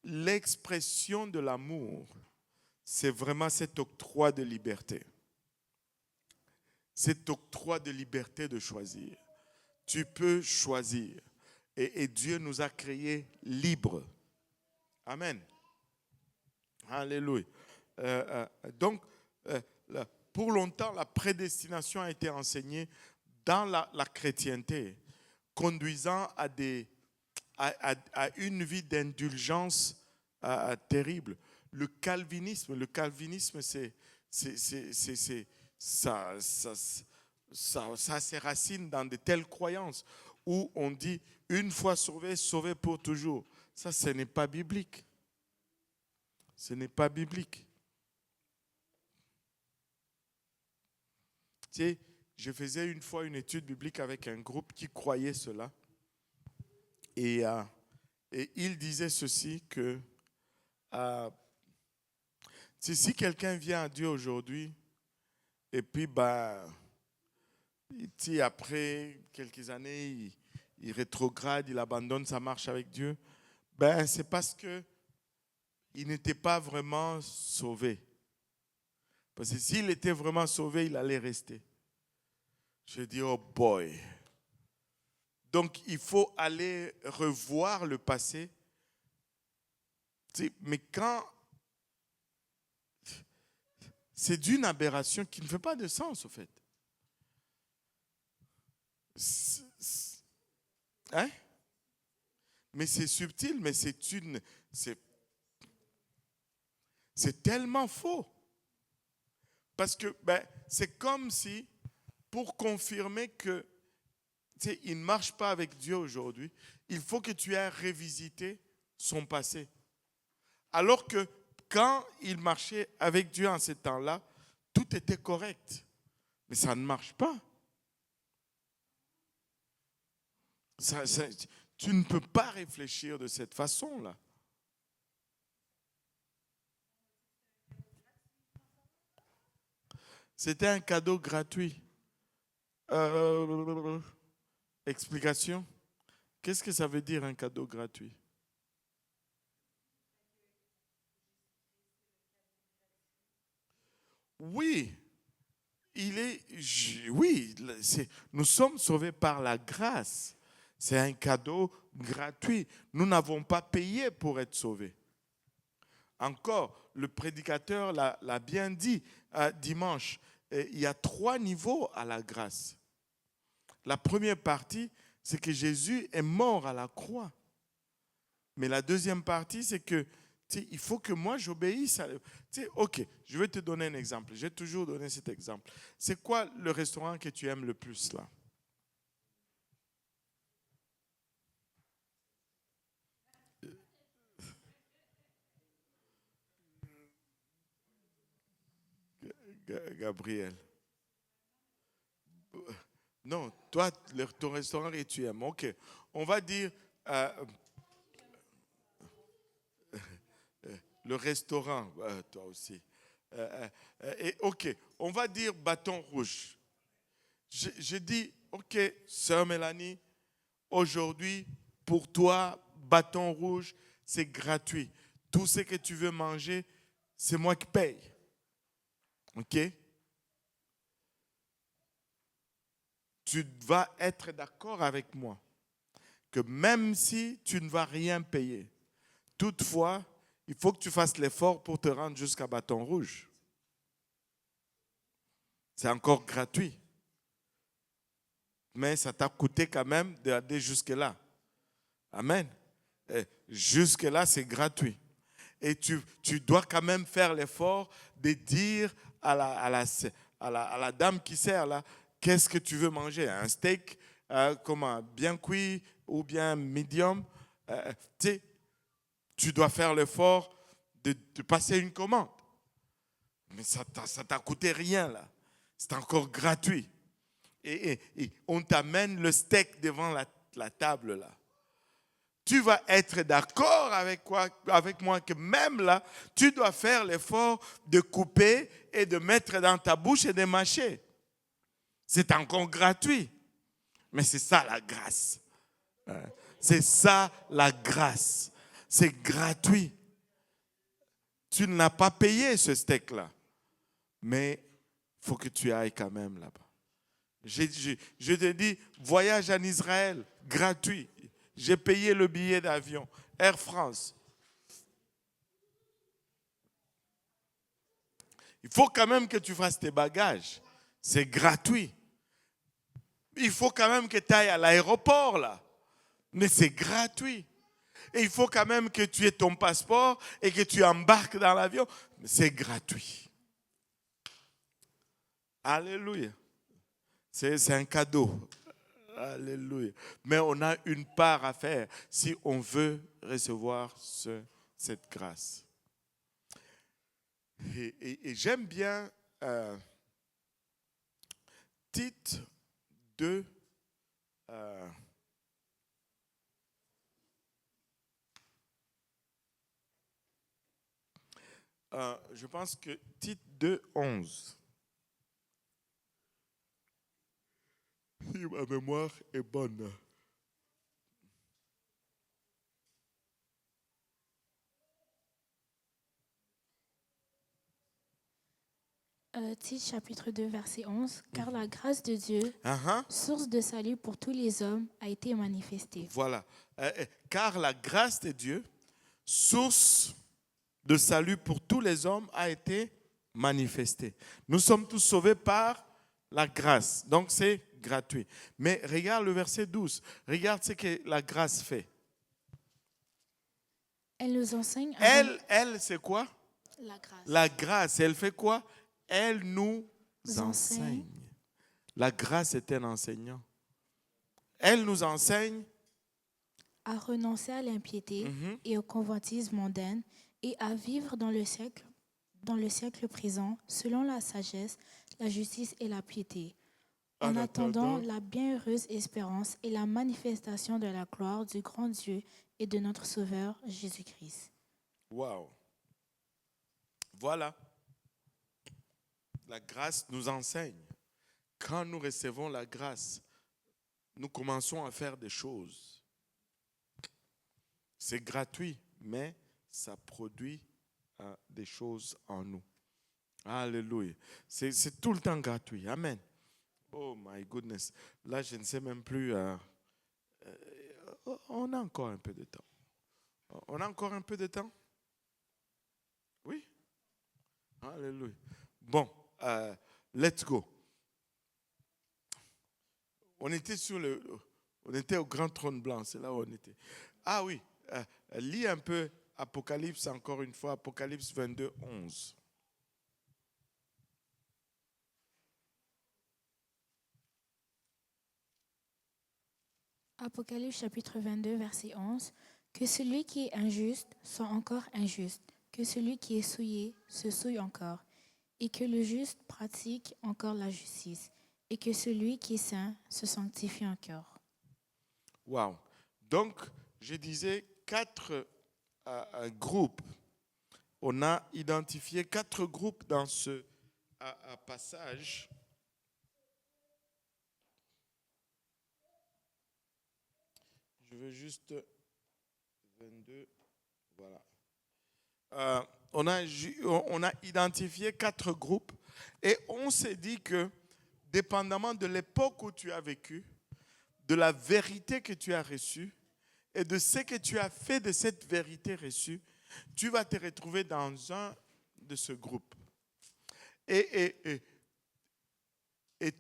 l'expression de l'amour, c'est vraiment cet octroi de liberté. Cet octroi de liberté de choisir. Tu peux choisir. Et Dieu nous a créés libres. Amen. Alléluia. Donc, pour longtemps, la prédestination a été enseignée dans la chrétienté, conduisant à une vie d'indulgence terrible. Le calvinisme, ça a ses racines dans de telles croyances où on dit une fois sauvé, sauvé pour toujours. Ça, ce n'est pas biblique. Ce n'est pas biblique. Tu sais, je faisais une fois une étude biblique avec un groupe qui croyait cela. Et il disait ceci, que si quelqu'un vient à Dieu aujourd'hui, et puis après quelques années, il rétrograde, il abandonne sa marche avec Dieu, c'est parce qu'il n'était pas vraiment sauvé. Parce que s'il était vraiment sauvé, il allait rester. Je dis, oh boy. Donc, il faut aller revoir le passé. Mais quand c'est d'une aberration qui ne fait pas de sens, au fait. Hein? Mais c'est subtil, mais c'est tellement faux. Parce que c'est comme si, pour confirmer que il ne marche pas avec Dieu aujourd'hui, il faut que tu aies revisité son passé. Alors que quand il marchait avec Dieu en ce temps-là, tout était correct. Mais ça ne marche pas. Tu ne peux pas réfléchir de cette façon-là. C'était un cadeau gratuit. Explication. Qu'est-ce que ça veut dire un cadeau gratuit? Oui, nous sommes sauvés par la grâce. C'est un cadeau gratuit. Nous n'avons pas payé pour être sauvés. Encore, le prédicateur l'a bien dit dimanche, il y a 3 niveaux à la grâce. La première partie, c'est que Jésus est mort à la croix. Mais la deuxième partie, c'est que il faut que moi j'obéisse. Ok, je vais te donner un exemple. J'ai toujours donné cet exemple. C'est quoi le restaurant que tu aimes le plus là? Gabriel. Non, toi, ton restaurant que tu aimes. Ok, on va dire le restaurant, toi aussi. Et ok, on va dire bâton rouge. Je dis, ok, sœur Mélanie, aujourd'hui, pour toi, bâton rouge, c'est gratuit. Tout ce que tu veux manger, c'est moi qui paye. Ok? Tu vas être d'accord avec moi que même si tu ne vas rien payer, toutefois, il faut que tu fasses l'effort pour te rendre jusqu'à bâton rouge. C'est encore gratuit. Mais ça t'a coûté quand même d'aller jusque-là. Amen. Jusque-là, c'est gratuit. Et tu dois quand même faire l'effort de dire à la dame qui sert là, qu'est-ce que tu veux manger? Un steak comment, bien cuit ou bien medium? Tu dois faire l'effort de passer une commande. Mais ça t'a coûté rien là. C'est encore gratuit. Et on t'amène le steak devant la table là. Tu vas être d'accord avec moi que même là, tu dois faire l'effort de couper et de mettre dans ta bouche et de mâcher. C'est encore gratuit. Mais c'est ça la grâce. C'est ça la grâce. C'est gratuit. Tu n'as pas payé ce steak-là. Mais il faut que tu ailles quand même là-bas. Je te dis, voyage en Israël, gratuit. J'ai payé le billet d'avion. Air France. Il faut quand même que tu fasses tes bagages. C'est gratuit. Il faut quand même que tu ailles à l'aéroport là. Mais c'est gratuit. Et il faut quand même que tu aies ton passeport et que tu embarques dans l'avion. Mais c'est gratuit. Alléluia. C'est un cadeau. Alléluia. Mais on a une part à faire si on veut recevoir cette grâce. Et j'aime bien Tite 2. Je pense que Tite 2, 11. Si ma mémoire est bonne.
Tite chapitre 2, verset 11. Car la grâce de Dieu, source de salut pour tous les hommes, a été manifestée.
Voilà. Car la grâce de Dieu, source de salut pour tous les hommes, a été manifestée. Nous sommes tous sauvés par la grâce. Donc c'est gratuit. Mais regarde le verset 12. Regarde ce que la grâce fait.
Elle nous enseigne.
Elle, c'est quoi?
La grâce.
La grâce, elle fait quoi? Elle nous enseigne. La grâce est un enseignant. Elle nous enseigne
à renoncer à l'impiété et au convoitise mondaine et à vivre dans le siècle présent selon la sagesse, la justice et la piété, en attendant la bienheureuse espérance et la manifestation de la gloire du grand Dieu et de notre Sauveur Jésus-Christ.
Wow. Voilà. La grâce nous enseigne. Quand nous recevons la grâce, nous commençons à faire des choses. C'est gratuit, mais ça produit des choses en nous. Alléluia. C'est tout le temps gratuit. Amen. Oh my goodness. Là, je ne sais même plus. On a encore un peu de temps. On a encore un peu de temps? Oui? Alléluia. Bon, let's go. On était au grand trône blanc, c'est là où on était. Ah oui, lis un peu Apocalypse encore une fois, Apocalypse 22, 11.
Apocalypse chapitre 22, verset 11. Que celui qui est injuste soit encore injuste, que celui qui est souillé se souille encore, et que le juste pratique encore la justice, et que celui qui est saint se sanctifie encore.
Wow. Donc, je disais 4 groupes on a identifié 4 groupes dans ce passage. Je veux juste 22, voilà. On a identifié 4 groupes et on s'est dit que, dépendamment de l'époque où tu as vécu, de la vérité que tu as reçue et de ce que tu as fait de cette vérité reçue, tu vas te retrouver dans un de ce groupe. Et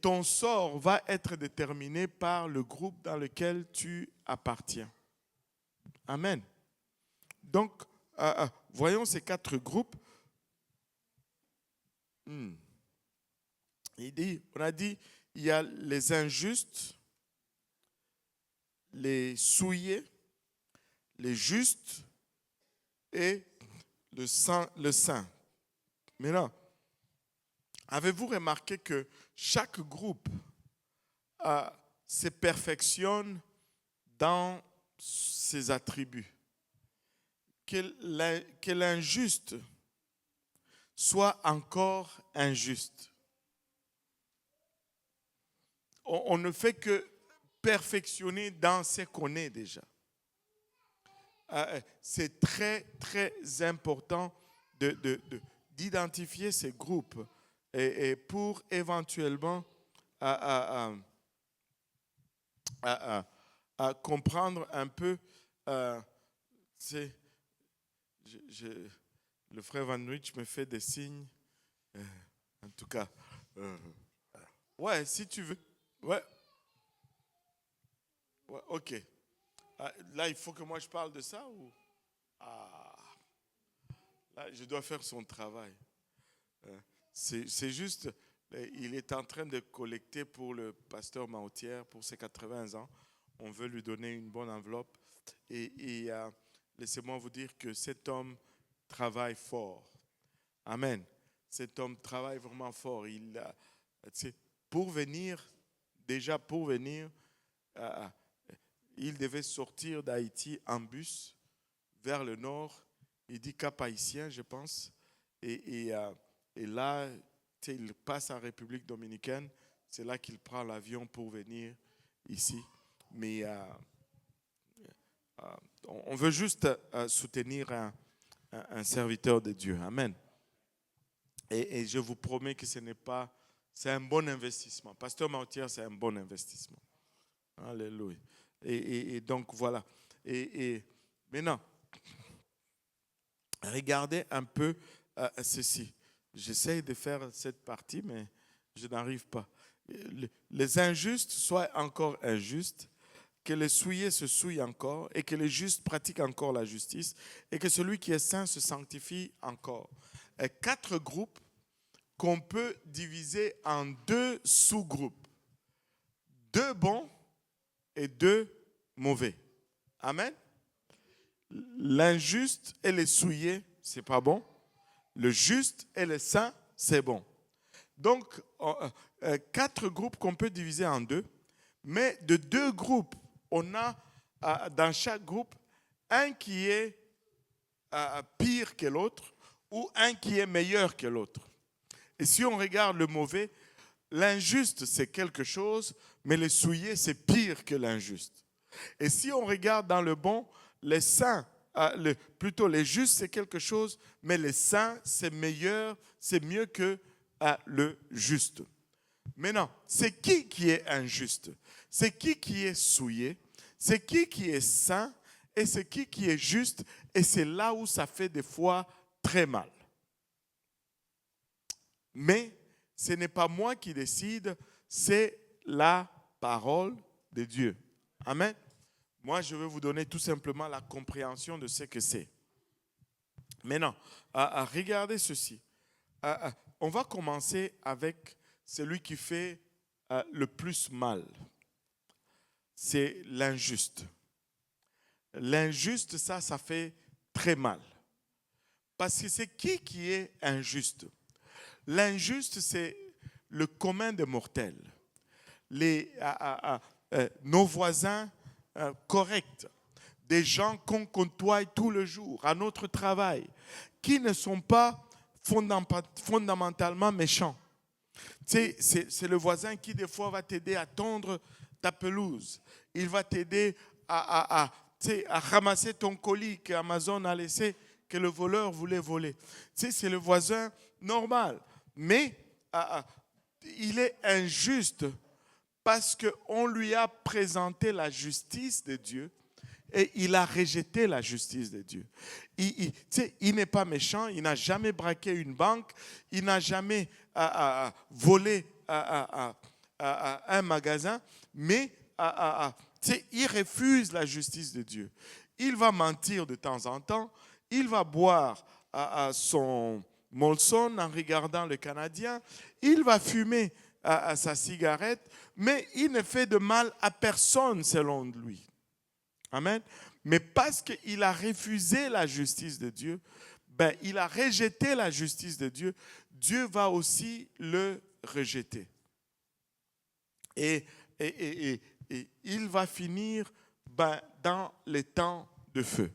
ton sort va être déterminé par le groupe dans lequel tu appartiens. Amen. Donc, voyons ces 4 groupes. On a dit, il y a les injustes, les souillés, les justes et le saint. Maintenant, avez-vous remarqué que chaque groupe se perfectionne dans ses attributs? Que l'injuste soit encore injuste. On ne fait que perfectionner dans ce qu'on est déjà. C'est très, très important d'identifier ces groupes et pour éventuellement comprendre un peu. Le frère Van Rich me fait des signes. En tout cas, ouais, si tu veux. Ouais, ok. Là, il faut que moi je parle de ça ou là, je dois faire son travail. C'est juste, il est en train de collecter pour le pasteur Mautière pour ses 80 ans. On veut lui donner une bonne enveloppe. Et laissez-moi vous dire que cet homme travaille fort. Amen. Cet homme travaille vraiment fort. Pour venir, il devait sortir d'Haïti en bus vers le nord. Il dit Cap-Haïtien, je pense. Et là, il passe en République dominicaine. C'est là qu'il prend l'avion pour venir ici. Mais on veut juste soutenir un serviteur de Dieu. Amen. Et je vous promets que c'est un bon investissement. Pasteur Mautière, c'est un bon investissement. Alléluia. Et donc voilà. Et maintenant, regardez un peu ceci. J'essaie de faire cette partie, mais je n'arrive pas. Les injustes soient encore injustes, que les souillés se souillent encore, et que les justes pratiquent encore la justice, et que celui qui est saint se sanctifie encore. 4 groupes qu'on peut diviser en 2 sous-groupes. 2 bons et 2 mauvais. Amen. L'injuste et les souillés, c'est pas bon. Le juste et le saint, c'est bon. Donc, 4 groupes qu'on peut diviser en 2. Mais de 2 groupes, on a dans chaque groupe un qui est pire que l'autre ou un qui est meilleur que l'autre. Et si on regarde le mauvais, l'injuste c'est quelque chose, mais le souillé c'est pire que l'injuste. Et si on regarde dans le bon, les saints, plutôt les justes c'est quelque chose, mais les saints c'est meilleur, c'est mieux que le juste. Maintenant, c'est qui est injuste? C'est qui est souillé? C'est qui est saint? Et c'est qui est juste? Et c'est là où ça fait des fois très mal. Mais ce n'est pas moi qui décide, c'est la parole de Dieu. Amen. Moi, je vais vous donner tout simplement la compréhension de ce que c'est. Maintenant, regardez ceci. On va commencer avec celui qui fait le plus mal. C'est l'injuste. L'injuste, ça fait très mal. Parce que c'est qui est injuste? L'injuste, c'est le commun des mortels. Nos voisins corrects. des gens qu'on côtoie tout le jour, à notre travail, qui ne sont pas fondamentalement méchants. Tu sais, c'est le voisin qui, des fois, va t'aider à tondre ta pelouse. Il va t'aider à ramasser ton colis qu'Amazon a laissé, que le voleur voulait voler. Tu sais, c'est le voisin normal. Mais il est injuste parce qu'on lui a présenté la justice de Dieu et il a rejeté la justice de Dieu. Il n'est pas méchant, il n'a jamais braqué une banque, il n'a jamais volé un magasin, mais il refuse la justice de Dieu. Il va mentir de temps en temps, il va boire son Molson en regardant le Canadien, il va fumer sa cigarette, mais il ne fait de mal à personne selon lui. Amen. Mais parce qu'il a refusé la justice de Dieu, il a rejeté la justice de Dieu, Dieu va aussi le rejeter. Et il va finir dans les temps de feu.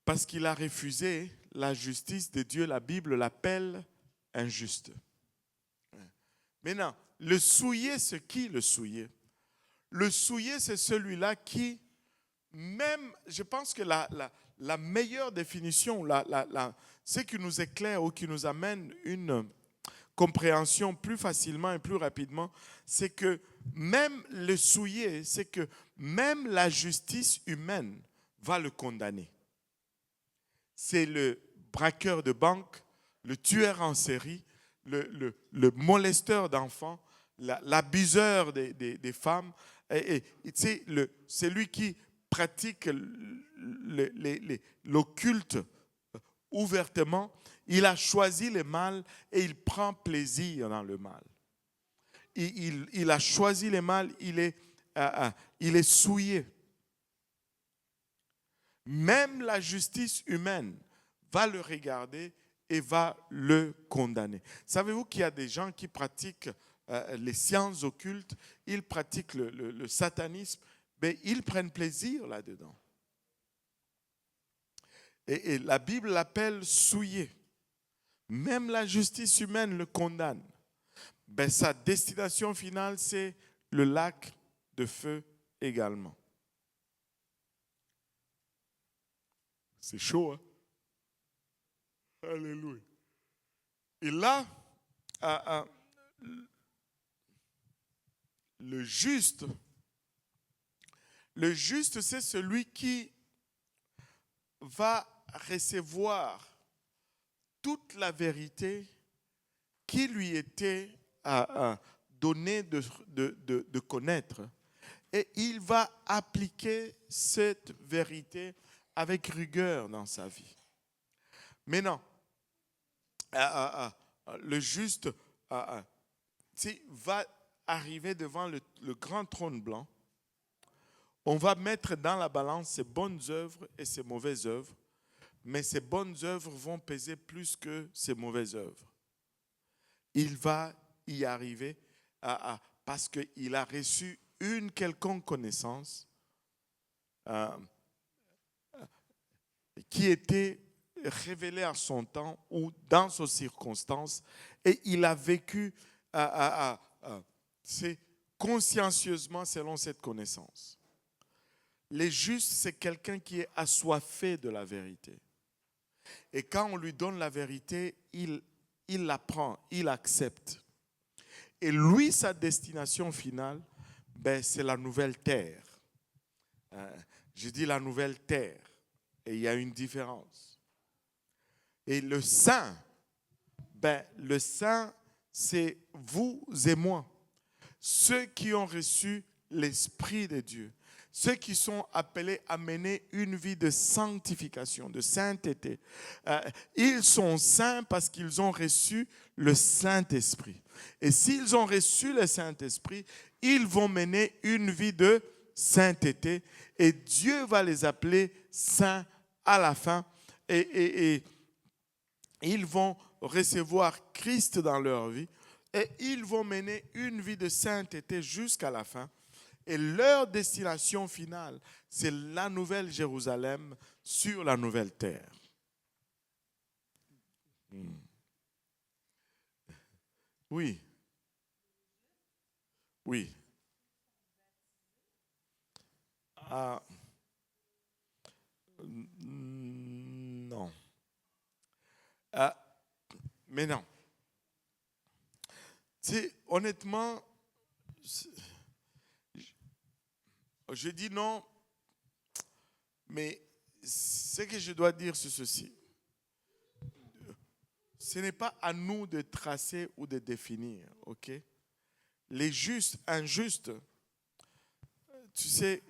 Parce qu'il a refusé la justice de Dieu, la Bible l'appelle injuste. Maintenant, le souillé, c'est qui le souillé? Le souillé, c'est celui-là qui, même, je pense que la meilleure définition, ce qui nous éclaire ou qui nous amène une compréhension plus facilement et plus rapidement, c'est que même le souillé, c'est que même la justice humaine va le condamner. C'est le braqueur de banque, le tueur en série, le molesteur d'enfants, l'abuseur des femmes, et c'est lui qui pratique l'occulte ouvertement. Il a choisi le mal et il prend plaisir dans le mal. Il a choisi le mal, il est souillé. Même la justice humaine va le regarder et va le condamner. Savez-vous qu'il y a des gens qui pratiquent les sciences occultes, ils pratiquent le satanisme, mais ils prennent plaisir là-dedans. Et la Bible l'appelle souillé. Même la justice humaine le condamne. Sa destination finale, c'est le lac de feu également. C'est chaud, hein? Alléluia. Et là, le juste, c'est celui qui va recevoir toute la vérité qui lui était donnée de connaître. Et il va appliquer cette vérité avec rigueur dans sa vie. Maintenant, le juste va arriver devant le grand trône blanc. On va mettre dans la balance ses bonnes œuvres et ses mauvaises œuvres, mais ses bonnes œuvres vont peser plus que ses mauvaises œuvres. Il va y arriver parce qu'il a reçu une quelconque connaissance qui était révélée à son temps ou dans ses circonstances, et il a vécu consciencieusement selon cette connaissance. Les justes, c'est quelqu'un qui est assoiffé de la vérité. Et quand on lui donne la vérité, il la prend, il accepte. Et lui, sa destination finale, c'est la nouvelle terre. Je dis la nouvelle terre. Et il y a une différence. Et le saint, c'est vous et moi. Ceux qui ont reçu l'Esprit de Dieu. Ceux qui sont appelés à mener une vie de sanctification, de sainteté. Ils sont saints parce qu'ils ont reçu le Saint-Esprit. Et s'ils ont reçu le Saint-Esprit, ils vont mener une vie de sainteté. Et Dieu va les appeler saints à la fin. Et ils vont recevoir Christ dans leur vie. Et ils vont mener une vie de sainteté jusqu'à la fin. Et leur destination finale, c'est la nouvelle Jérusalem sur la nouvelle terre. Oui. Oui. Non. Mais non. Honnêtement, je dis non, mais ce que je dois dire, c'est ceci. Ce n'est pas à nous de tracer ou de définir, ok? Les justes, injustes, tu sais,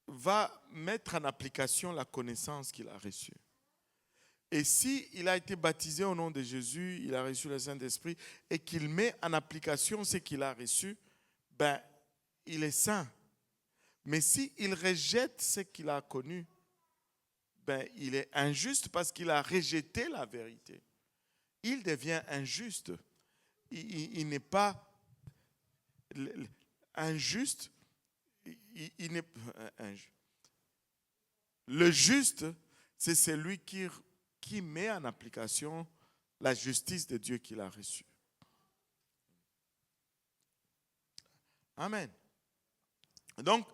va mettre en application la connaissance qu'il a reçue. Et si il a été baptisé au nom de Jésus, il a reçu le Saint-Esprit, et qu'il met en application ce qu'il a reçu, ben, il est saint. Mais s'il rejette ce qu'il a connu, ben, il est injuste parce qu'il a rejeté la vérité. Il devient injuste. Il n'est pas injuste. Il n'est injuste. Le juste, c'est celui qui met en application la justice de Dieu qu'il a reçue. Amen. Donc,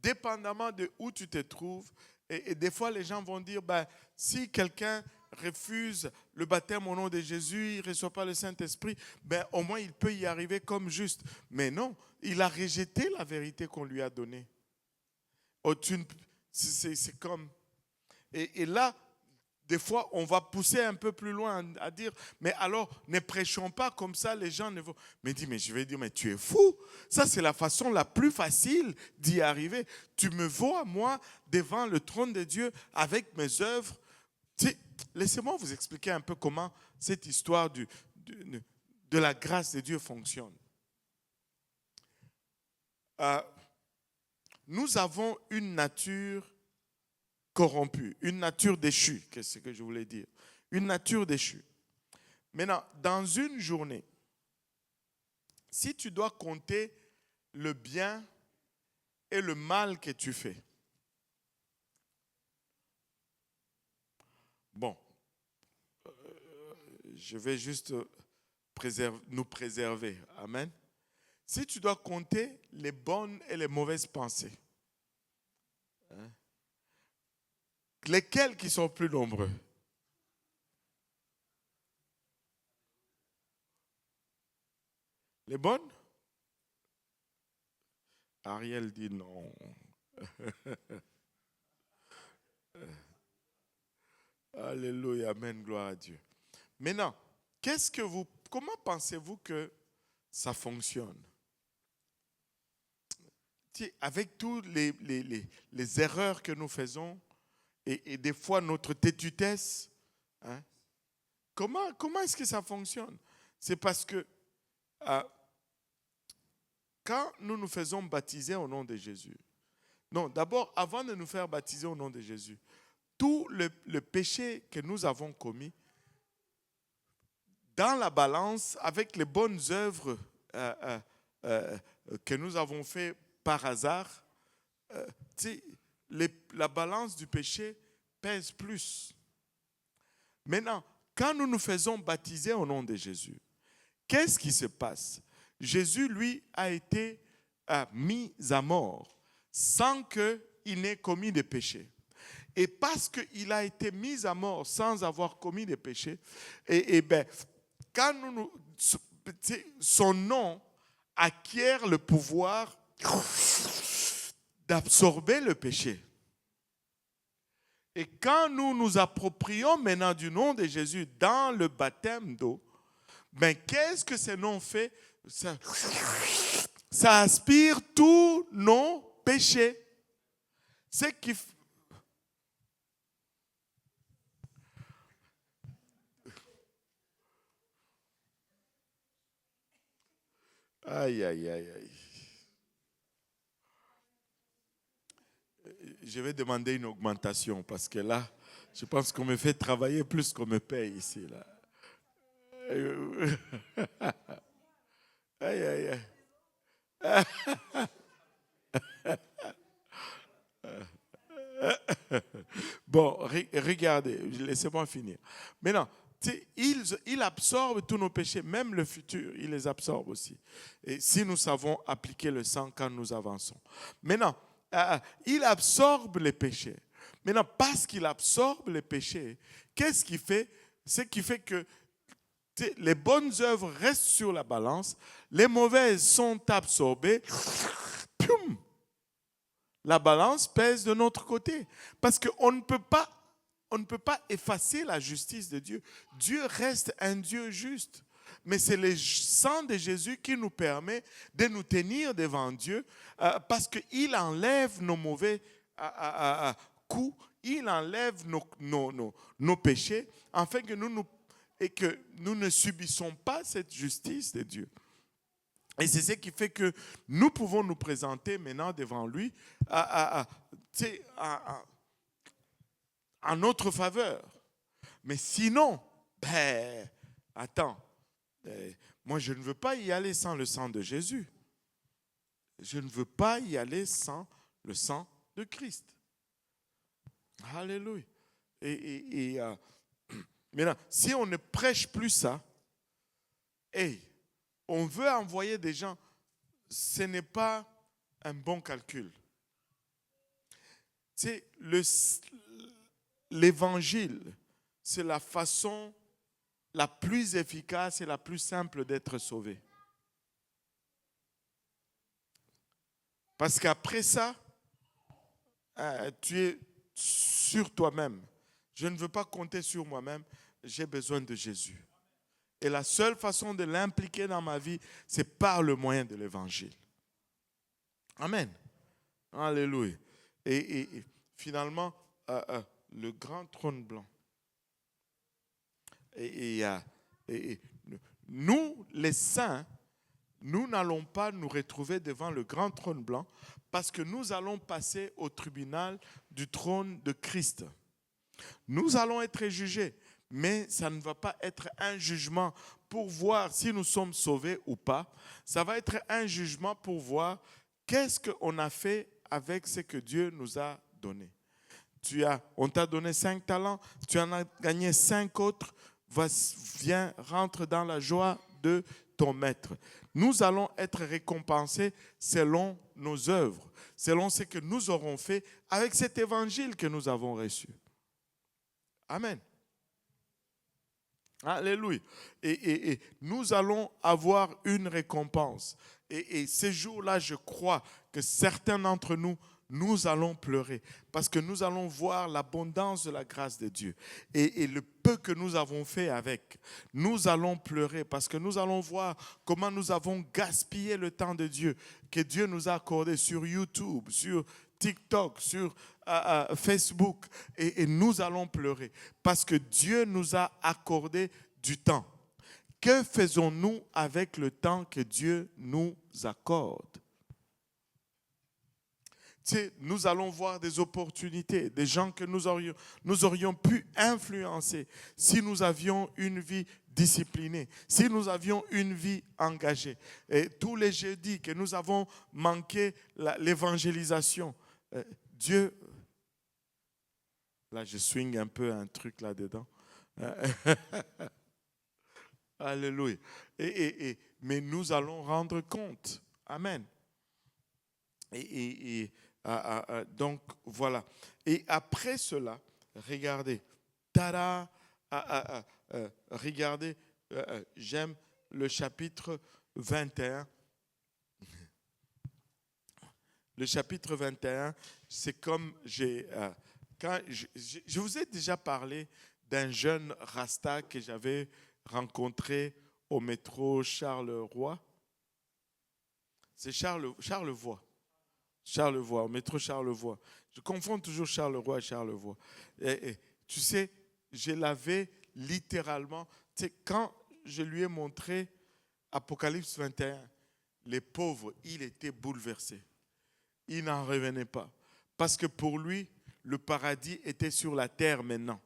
dépendamment de où tu te trouves, et des fois les gens vont dire, ben, si quelqu'un refuse le baptême au nom de Jésus, il ne reçoit pas le Saint-Esprit, ben, au moins il peut y arriver comme juste. Mais non, il a rejeté la vérité qu'on lui a donnée. C'est comme... Et là, des fois, on va pousser un peu plus loin à dire, mais alors, ne prêchons pas comme ça, les gens ne vont... Mais je vais dire, mais tu es fou. Ça, c'est la façon la plus facile d'y arriver. Tu me vois, moi, devant le trône de Dieu, avec mes œuvres. Laissez-moi vous expliquer un peu comment cette histoire de la grâce de Dieu fonctionne. Nous avons une nature corrompue, une nature déchue, c'est ce que je voulais dire. Une nature déchue. Maintenant, dans une journée, si tu dois compter le bien et le mal que tu fais, bon, je vais juste nous préserver. Amen. Si tu dois compter les bonnes et les mauvaises pensées, lesquels qui sont plus nombreux? Les bonnes? Ariel dit non. Alléluia, amen, gloire à Dieu. Maintenant, comment pensez-vous que ça fonctionne? Avec toutes les erreurs que nous faisons, et des fois notre têtutesse, hein, comment est-ce que ça fonctionne? C'est parce que quand nous nous faisons baptiser au nom de Jésus, non, d'abord, avant de nous faire baptiser au nom de Jésus, tout le péché que nous avons commis, dans la balance, avec les bonnes œuvres que nous avons fait par hasard, la balance du péché pèse plus. Maintenant, quand nous nous faisons baptiser au nom de Jésus, qu'est-ce qui se passe? Jésus, lui, a été mis à mort sans qu'il n'ait commis de péché. Et parce qu'il a été mis à mort sans avoir commis de péché, quand son nom acquiert le pouvoir d'absorber le péché. Et quand nous nous approprions maintenant du nom de Jésus dans le baptême d'eau, qu'est-ce que ce nom fait? Ça aspire tous nos péchés. C'est qui... Aïe, aïe, aïe, aïe. Je vais demander une augmentation parce que là, je pense qu'on me fait travailler plus qu'on me paye ici. Là. Aïe, aïe, aïe. Bon, regardez, laissez-moi finir. Maintenant, il absorbe tous nos péchés, même le futur, il les absorbe aussi. Et si nous savons appliquer le sang quand nous avançons. Maintenant, il absorbe les péchés. Maintenant, parce qu'il absorbe les péchés, qu'est-ce qu'il fait? Ce qui fait que les bonnes œuvres restent sur la balance, les mauvaises sont absorbées. Pium! La balance pèse de notre côté. Parce qu'on ne peut pas effacer la justice de Dieu. Dieu reste un Dieu juste. Mais c'est le sang de Jésus qui nous permet de nous tenir devant Dieu parce qu'il enlève nos mauvais coups, il enlève nos péchés afin que nous ne subissons pas cette justice de Dieu. Et c'est ce qui fait que nous pouvons nous présenter maintenant devant lui en notre faveur. Mais sinon, attends, moi je ne veux pas y aller sans le sang de Jésus. Je ne veux pas y aller sans le sang de Christ. Alléluia. Et maintenant, si on ne prêche plus ça, on veut envoyer des gens, ce n'est pas un bon calcul. L'évangile, c'est la façon la plus efficace et la plus simple d'être sauvé. Parce qu'après ça, tu es sur toi-même. Je ne veux pas compter sur moi-même, j'ai besoin de Jésus. Et la seule façon de l'impliquer dans ma vie, c'est par le moyen de l'évangile. Amen. Alléluia. Et finalement, le grand trône blanc. Et nous, les saints, nous n'allons pas nous retrouver devant le grand trône blanc parce que nous allons passer au tribunal du trône de Christ. Nous allons être jugés. Mais ça ne va pas être un jugement pour voir si nous sommes sauvés ou pas. Ça va être un jugement pour voir qu'est-ce qu'on a fait avec ce que Dieu nous a donné. On t'a donné 5 talents, tu en as gagné 5 autres. Viens, rentre dans la joie de ton maître. Nous allons être récompensés selon nos œuvres, selon ce que nous aurons fait avec cet évangile que nous avons reçu. Amen. Alléluia. Et nous allons avoir une récompense. Et ces jours-là, je crois que certains d'entre nous, nous allons pleurer parce que nous allons voir l'abondance de la grâce de Dieu. Et le peu que nous avons fait avec, nous allons pleurer parce que nous allons voir comment nous avons gaspillé le temps de Dieu que Dieu nous a accordé sur YouTube, sur TikTok, sur Facebook. Et nous allons pleurer parce que Dieu nous a accordé du temps. Que faisons-nous avec le temps que Dieu nous accorde? Nous allons voir des opportunités, des gens que nous aurions pu influencer si nous avions une vie disciplinée, si nous avions une vie engagée. Et tous les jeudis que nous avons manqué l'évangélisation, Dieu, là je swing un peu un truc là-dedans. Alléluia. Mais nous allons rendre compte. Amen. Donc voilà. Et après cela, regardez. Tada, regardez, j'aime le chapitre 21. Le chapitre 21, c'est comme je vous ai déjà parlé d'un jeune Rasta que j'avais rencontré au métro Charleroi. C'est Charlevoix, au métro Charlevoix. Je confonds toujours Charleroi et Charlevoix. Et tu sais, je l'avais littéralement, tu sais, quand je lui ai montré Apocalypse 21, les pauvres, il était bouleversé. Il n'en revenait pas. Parce que pour lui, le paradis était sur la terre maintenant.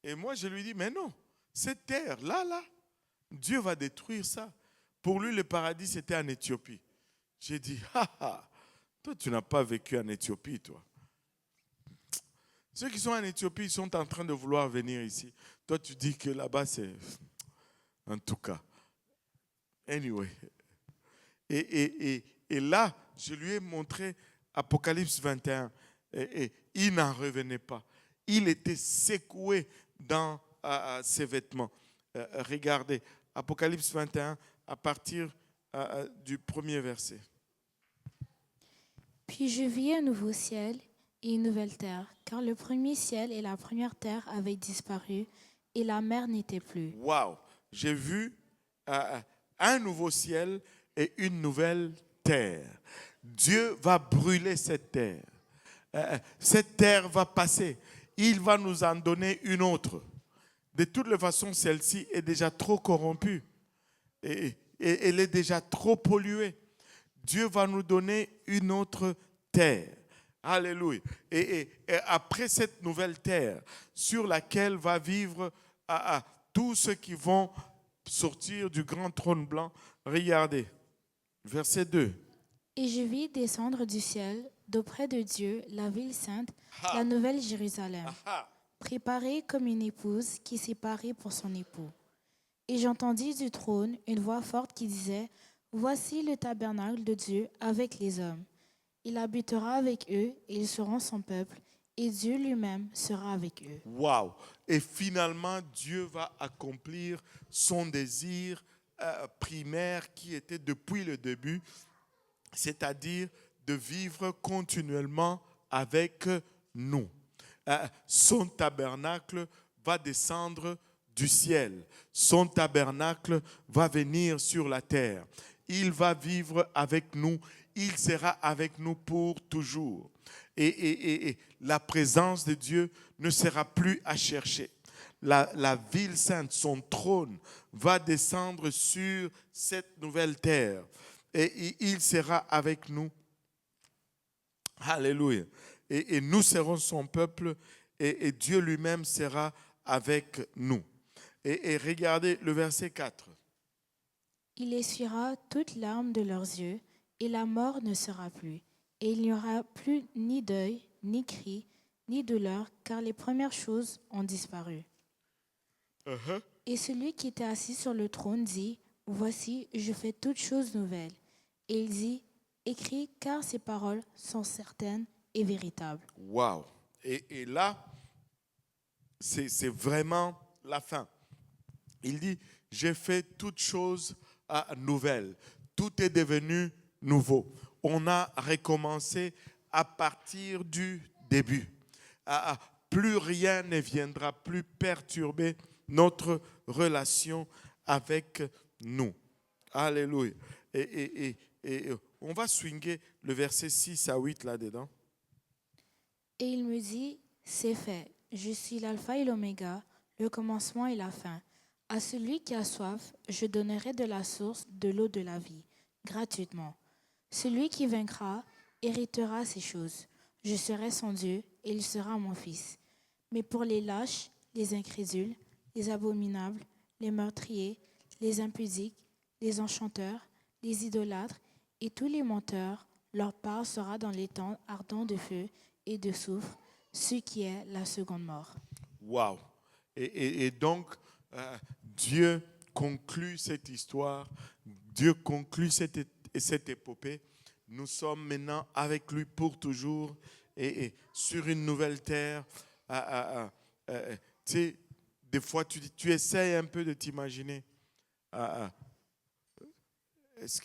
Et moi, je lui dis, mais non, cette terre, là, Dieu va détruire ça. Pour lui, le paradis, c'était en Éthiopie. J'ai dit, toi, tu n'as pas vécu en Éthiopie, toi. Ceux qui sont en Éthiopie, ils sont en train de vouloir venir ici. Toi, tu dis que là-bas, c'est... En tout cas. Anyway. Et là, je lui ai montré Apocalypse 21. Et il n'en revenait pas. Il était secoué dans ses vêtements. Regardez, Apocalypse 21, à partir du premier verset.
Puis je vis un nouveau ciel et une nouvelle terre, car le premier ciel et la première terre avaient disparu et la mer n'était plus.
Waouh! J'ai vu un nouveau ciel et une nouvelle terre. Dieu va brûler cette terre. Cette terre va passer. Il va nous en donner une autre. De toutes les façons, celle-ci est déjà trop corrompue. Et elle est déjà trop polluée. Dieu va nous donner une autre terre. Alléluia. Et après cette nouvelle terre, sur laquelle va vivre tous ceux qui vont sortir du grand trône blanc, regardez, verset 2.
Et je vis descendre du ciel, d'auprès de Dieu, la ville sainte, la nouvelle Jérusalem, préparée comme une épouse qui s'est parée pour son époux. Et j'entendis du trône une voix forte qui disait, « Voici le tabernacle de Dieu avec les hommes. Il habitera avec eux et ils seront son peuple, et Dieu lui-même sera avec eux. »
Waouh! Et finalement, Dieu va accomplir son désir primaire qui était depuis le début, c'est-à-dire de vivre continuellement avec nous. Son tabernacle va descendre du ciel. Son tabernacle va venir sur la terre. Il va vivre avec nous. Il sera avec nous pour toujours. Et la présence de Dieu ne sera plus à chercher. La ville sainte, son trône, va descendre sur cette nouvelle terre. Et il sera avec nous. Alléluia. Et nous serons son peuple et Dieu lui-même sera avec nous. Et regardez le verset 4.
Il essuiera toute larme de leurs yeux et la mort ne sera plus. Et il n'y aura plus ni deuil, ni cri, ni douleur, car les premières choses ont disparu. Et celui qui était assis sur le trône dit, « Voici, je fais toutes choses nouvelles. » Et il dit, « Écris, car ces paroles sont certaines et véritables. »
Waouh! Et là, c'est vraiment la fin. Il dit, « J'ai fait toutes choses nouvelles. » Tout est devenu nouveau. On a recommencé à partir du début. Plus rien ne viendra plus perturber notre relation avec nous. Alléluia. Et on va swinguer le verset 6 à 8 là-dedans.
Et il me dit, « C'est fait. Je suis l'alpha et l'oméga, le commencement et la fin. À celui qui a soif, je donnerai de la source de l'eau de la vie, gratuitement. Celui qui vaincra héritera ces choses. Je serai son Dieu et il sera mon fils. Mais pour les lâches, les incrédules, les abominables, les meurtriers, les impudiques, les enchanteurs, les idolâtres et tous les menteurs, leur part sera dans les temps ardents de feu et de soufre, ce qui est la seconde mort. »
Waouh! Et donc, Dieu conclut cette histoire, Dieu conclut cette épopée. Nous sommes maintenant avec lui pour toujours et sur une nouvelle terre. Tu sais, des fois, tu essayes un peu de t'imaginer. Est-ce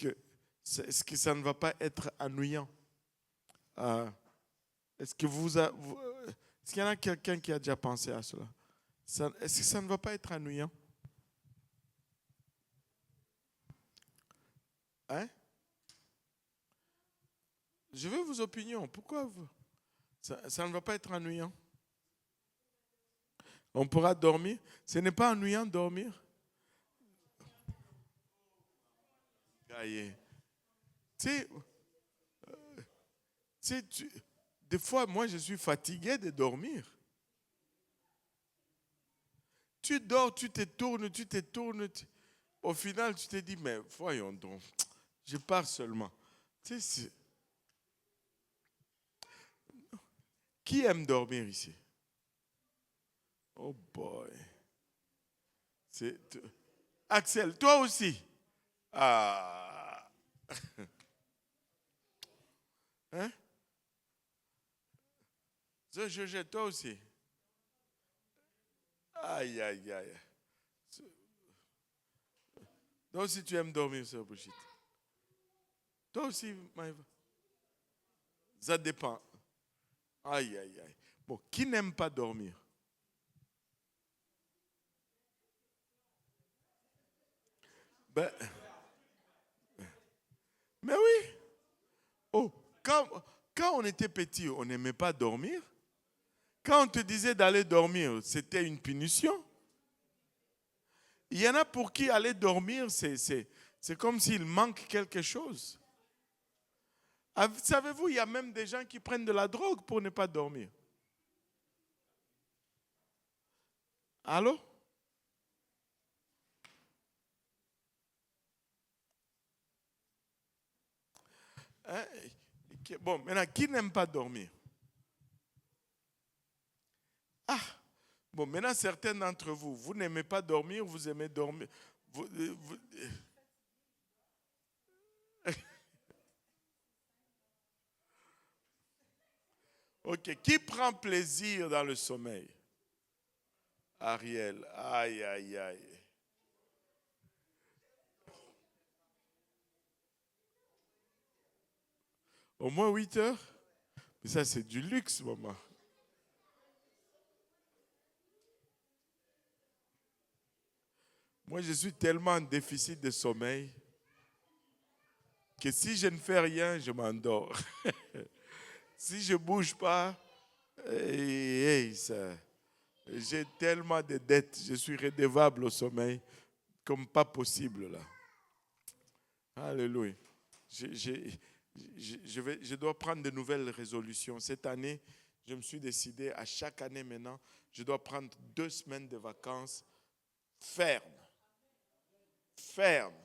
que ça ne va pas être ennuyant? Est-ce qu'il y en a quelqu'un qui a déjà pensé à cela? Est-ce que ça ne va pas être ennuyant? Hein? Je veux vos opinions. Pourquoi ça ne va pas être ennuyant? On pourra dormir. Ce n'est pas ennuyant de dormir. Tu sais, des fois, moi, je suis fatigué de dormir. Tu dors, tu te tournes. au final, tu t'es dit, mais voyons donc, je pars seulement. Tu sais, qui aime dormir ici? Oh boy. Axel, toi aussi? Ah. Hein? Toi aussi? Aïe, aïe, aïe. Toi aussi, tu aimes dormir, sœur Brigitte? Toi aussi, Maëva? Ça dépend. Aïe, aïe, aïe. Bon, qui n'aime pas dormir? Ben, mais oui. Oh, quand on était petit, on n'aimait pas dormir. Quand on te disait d'aller dormir, c'était une punition. Il y en a pour qui aller dormir, c'est comme s'il manque quelque chose. Savez-vous, il y a même des gens qui prennent de la drogue pour ne pas dormir. Allô? Hein? Bon, maintenant, qui n'aime pas dormir? Ah, bon, maintenant, certains d'entre vous, vous n'aimez pas dormir, vous aimez dormir. Ok, qui prend plaisir dans le sommeil? Ariel, aïe, aïe, aïe. Au moins 8 heures? Mais ça, c'est du luxe, maman. Moi, je suis tellement en déficit de sommeil que si je ne fais rien, je m'endors. Si je ne bouge pas, j'ai tellement de dettes, je suis redevable au sommeil comme pas possible là. Alléluia. Je dois prendre de nouvelles résolutions. Cette année, je me suis décidé, à chaque année maintenant, je dois prendre 2 semaines de vacances fermes. Fermes.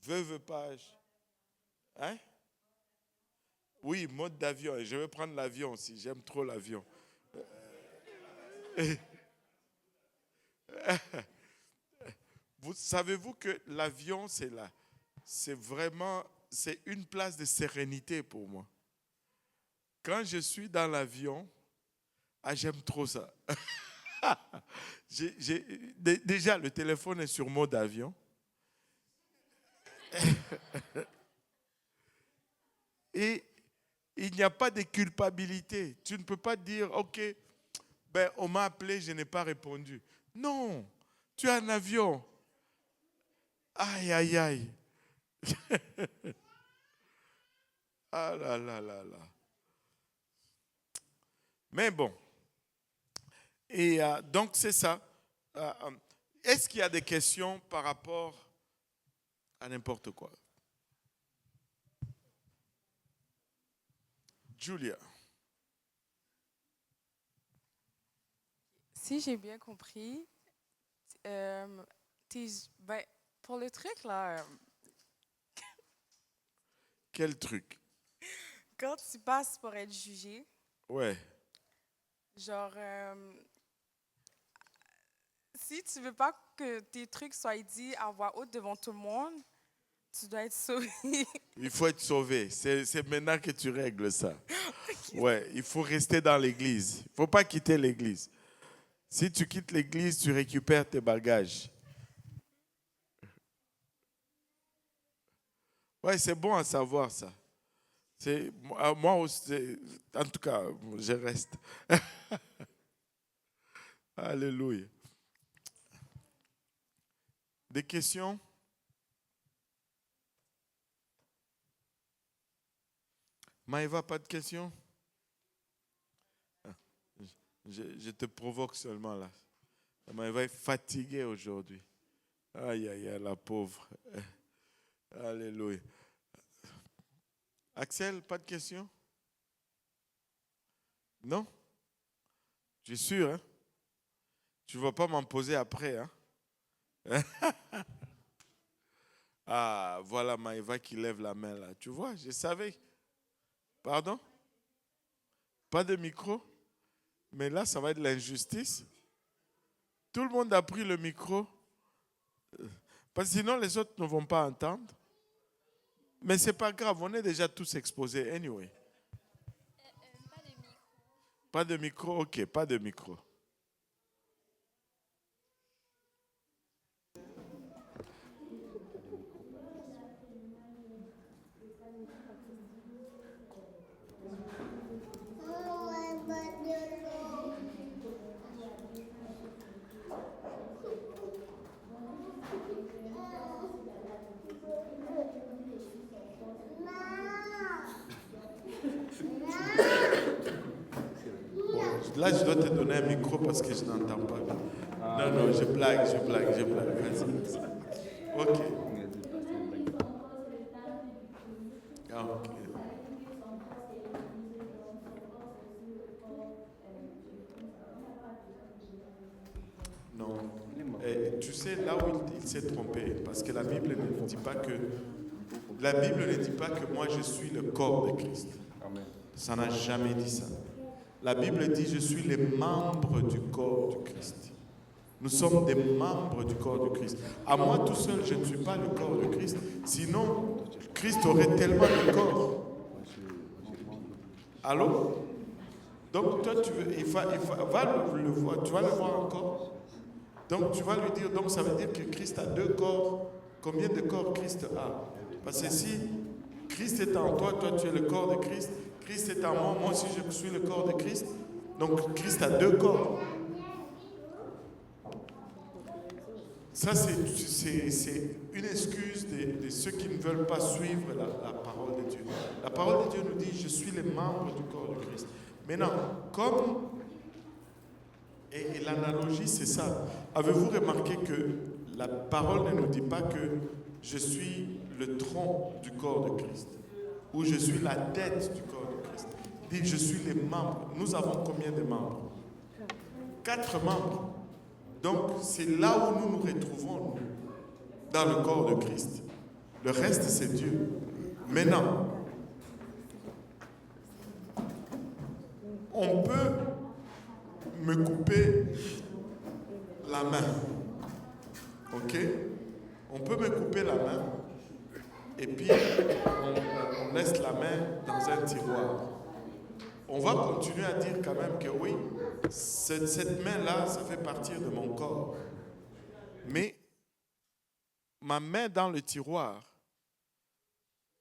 Veuve page. Hein? Oui, mode d'avion. Je vais prendre l'avion aussi. J'aime trop l'avion. Savez-vous que l'avion, c'est une place de sérénité pour moi. Quand je suis dans l'avion, j'aime trop ça. Déjà, le téléphone est sur mode avion. Et il n'y a pas de culpabilité. Tu ne peux pas dire, ok, on m'a appelé, je n'ai pas répondu. Non, tu es en avion. Aïe, aïe, aïe. Ah là là là là. Mais bon. Et donc c'est ça. Est-ce qu'il y a des questions par rapport à n'importe quoi? Julia.
Si j'ai bien compris, pour le truc là,
Quel truc?
quand tu passes pour être jugé,
Ouais.
genre, si tu veux pas que tes trucs soient dits à voix haute devant tout le monde, tu dois être sauvé.
Il faut être sauvé. C'est maintenant que tu règles ça. Ouais, il faut rester dans l'église. Il ne faut pas quitter l'église. Si tu quittes l'église, tu récupères tes bagages. Ouais, c'est bon à savoir ça. Moi aussi, en tout cas, je reste. Alléluia. Des questions? Maëva, pas de questions? Je te provoque seulement là. Maëva est fatiguée aujourd'hui. Aïe, aïe, aïe, la pauvre. Alléluia. Axel, pas de questions? Non? Je suis sûr, hein? Tu ne vas pas m'en poser après, hein? Ah, voilà Maëva qui lève la main là. Tu vois, je savais. Pardon? Pas de micro? Mais là, ça va être l'injustice. Tout le monde a pris le micro. Parce que sinon, les autres ne vont pas entendre. Mais ce n'est pas grave, on est déjà tous exposés anyway. Pas de micro, ok, pas de micro. Là, je dois te donner un micro parce que je n'entends pas. Non, non, je blague. Vas-y. Ok. Ah, ok. Non. Et tu sais, là où il s'est trompé, parce que la Bible ne dit pas que moi je suis le corps de Christ. Ça n'a jamais dit ça. La Bible dit je suis les membres du corps du Christ. Nous sommes des membres du corps du Christ. À moi tout seul, je ne suis pas le corps de Christ. Sinon, Christ aurait tellement de corps. Allô? Donc toi, tu vas le voir. Tu vas le voir encore. Donc tu vas lui dire, donc ça veut dire que Christ a 2 corps. Combien de corps Christ a? Parce que si Christ est en toi, toi tu es le corps de Christ. Christ est en moi, moi aussi je suis le corps de Christ. Donc Christ a 2 corps. Ça, c'est une excuse de ceux qui ne veulent pas suivre la parole de Dieu. La parole de Dieu nous dit, je suis les membres du corps de Christ. Maintenant, comme... Et l'analogie, c'est ça. Avez-vous remarqué que la parole ne nous dit pas que je suis le tronc du corps de Christ ou je suis la tête du corps de Christ. Il dit, je suis les membres. Nous avons combien de membres? 4 membres. Donc, c'est là où nous nous retrouvons, dans le corps de Christ. Le reste, c'est Dieu. Maintenant, on peut me couper la main. Ok? On peut me couper la main et puis on laisse la main dans un tiroir. On va continuer à dire quand même que oui, cette main-là, ça fait partie de mon corps. Mais ma main dans le tiroir,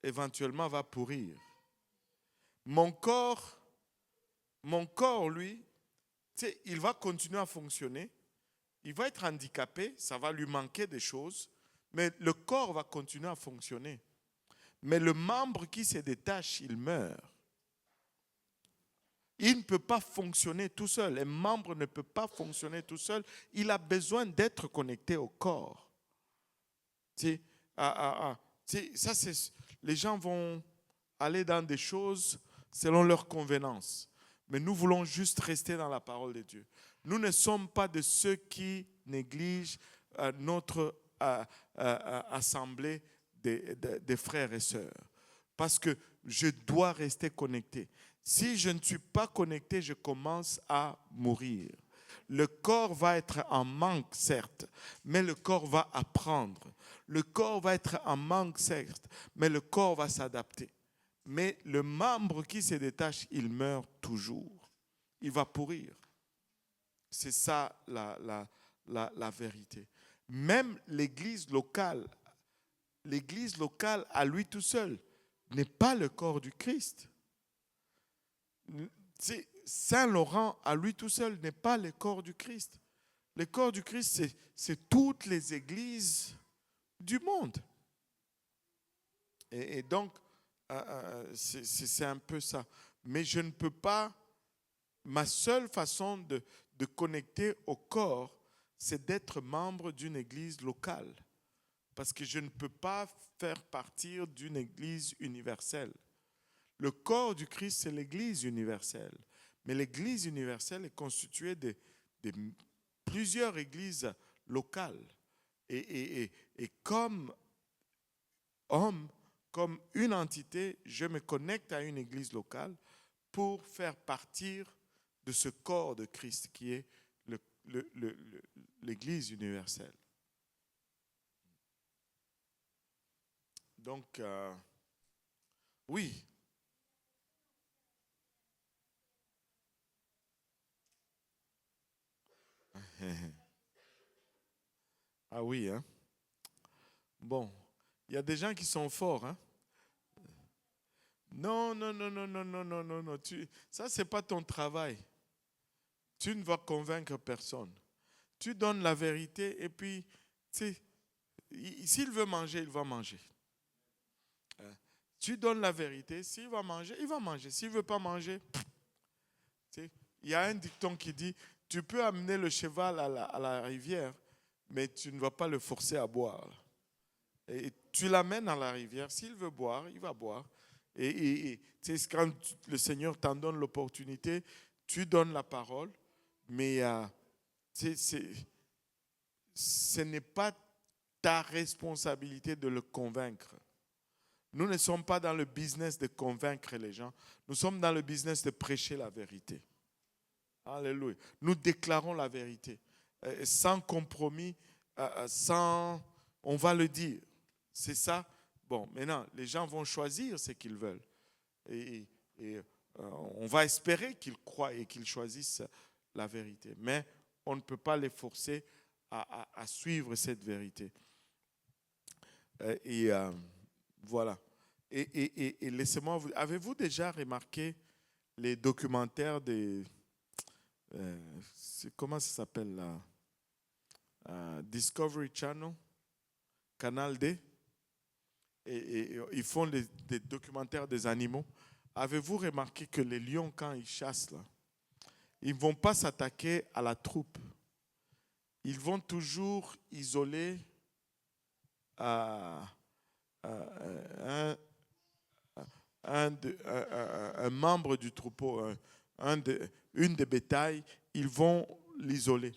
éventuellement, va pourrir. Mon corps, lui, il va continuer à fonctionner. Il va être handicapé, ça va lui manquer des choses, mais le corps va continuer à fonctionner. Mais le membre qui se détache, il meurt. Il ne peut pas fonctionner tout seul. Un membre ne peut pas fonctionner tout seul. Il a besoin d'être connecté au corps. Les gens vont aller dans des choses selon leur convenance. Mais nous voulons juste rester dans la parole de Dieu. Nous ne sommes pas de ceux qui négligent notre assemblée des frères et sœurs. Parce que je dois rester connecté. Si je ne suis pas connecté, je commence à mourir. Le corps va être en manque, certes, mais le corps va apprendre. Le corps va être en manque, certes, mais le corps va s'adapter. Mais le membre qui se détache, il meurt toujours. Il va pourrir. C'est ça la vérité. Même l'église locale à lui tout seul n'est pas le corps du Christ. Saint-Laurent à lui tout seul n'est pas le corps du Christ. Le corps du Christ, c'est toutes les églises du monde. Et donc, c'est un peu ça. Mais je ne peux pas, ma seule façon de connecter au corps, c'est d'être membre d'une église locale. Parce que je ne peux pas faire partir d'une église universelle. Le corps du Christ, c'est l'église universelle. Mais l'église universelle est constituée de plusieurs églises locales. Et comme homme, comme une entité, je me connecte à une église locale pour faire partir de ce corps de Christ qui est l'église universelle. Donc, oui. Ah oui, hein? Bon, il y a des gens qui sont forts, hein? Non. Ça, ce n'est pas ton travail. Tu ne vas convaincre personne. Tu donnes la vérité et puis, tu sais, s'il veut manger, il va manger. Tu donnes la vérité, s'il va manger, il va manger. S'il ne veut pas manger, tu sais, il y a un dicton qui dit, tu peux amener le cheval à la rivière, mais tu ne vas pas le forcer à boire. Et tu l'amènes à la rivière, s'il veut boire, il va boire. Et tu sais, quand le Seigneur t'en donne l'opportunité, tu donnes la parole, mais ce n'est pas ta responsabilité de le convaincre. Nous ne sommes pas dans le business de convaincre les gens. Nous sommes dans le business de prêcher la vérité. Alléluia. Nous déclarons la vérité. Sans compromis, on va le dire. C'est ça. Bon, maintenant, les gens vont choisir ce qu'ils veulent. Et on va espérer qu'ils croient et qu'ils choisissent la vérité. Mais on ne peut pas les forcer à suivre cette vérité. Voilà. Et laissez-moi vous... Avez-vous déjà remarqué les documentaires des... comment ça s'appelle là? Discovery Channel, Canal D. Et ils font des documentaires des animaux. Avez-vous remarqué que les lions, quand ils chassent, là, ils ne vont pas s'attaquer à la troupe. Ils vont toujours isoler un membre du troupeau, une des bétails, ils vont l'isoler.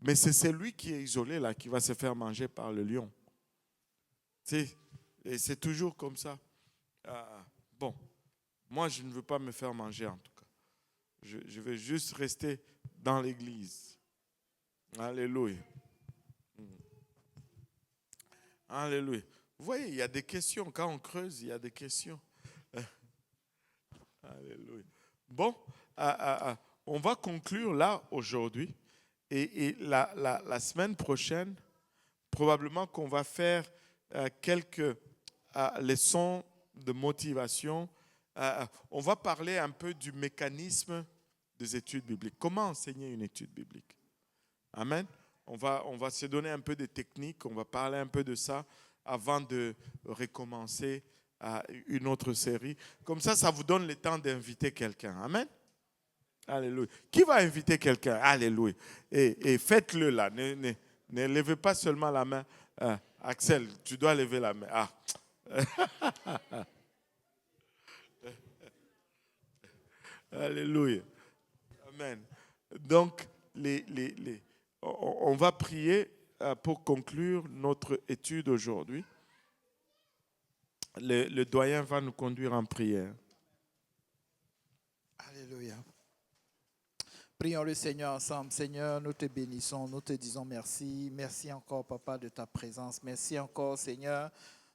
Mais c'est celui qui est isolé là qui va se faire manger par le lion. Et c'est toujours comme ça. Bon, moi je ne veux pas me faire manger en tout cas. Je vais juste rester dans l'église. Alléluia. Alléluia. Vous voyez, il y a des questions. Quand on creuse, il y a des questions. Alléluia. Bon, on va conclure là aujourd'hui. Et la semaine prochaine, probablement qu'on va faire quelques leçons de motivation. On va parler un peu du mécanisme des études bibliques. Comment enseigner une étude biblique? Amen. On va se donner un peu de techniques. On va parler un peu de ça avant de recommencer une autre série. Comme ça, ça vous donne le temps d'inviter quelqu'un. Amen. Alléluia. Qui va inviter quelqu'un? Alléluia. Et faites-le là. Ne levez pas seulement la main. Axel, tu dois lever la main. Ah. Alléluia. Amen. Donc, on va prier pour conclure notre étude aujourd'hui. Le doyen va nous conduire en prière.
Alléluia. Prions le Seigneur ensemble. Seigneur, nous te bénissons, nous te disons merci. Merci encore, Papa, de ta présence. Merci encore, Seigneur,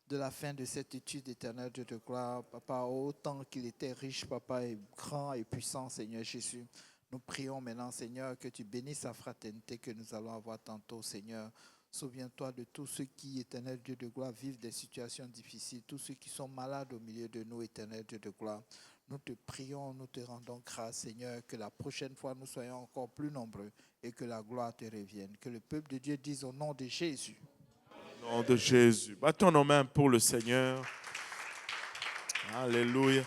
de la fin de cette étude éternelle, Dieu de gloire. Papa, autant qu'il était riche, Papa, et grand et puissant, Seigneur Jésus. Nous prions maintenant, Seigneur, que tu bénisses la fraternité que nous allons avoir tantôt, Seigneur. Souviens-toi de tous ceux qui, éternel Dieu de gloire, vivent des situations difficiles, tous ceux qui sont malades au milieu de nous, éternel Dieu de gloire. Nous te prions, nous te rendons grâce, Seigneur, que la prochaine fois nous soyons encore plus nombreux et que la gloire te revienne. Que le peuple de Dieu dise au nom de Jésus.
Au nom de Jésus. Battons nos mains pour le Seigneur. Alléluia.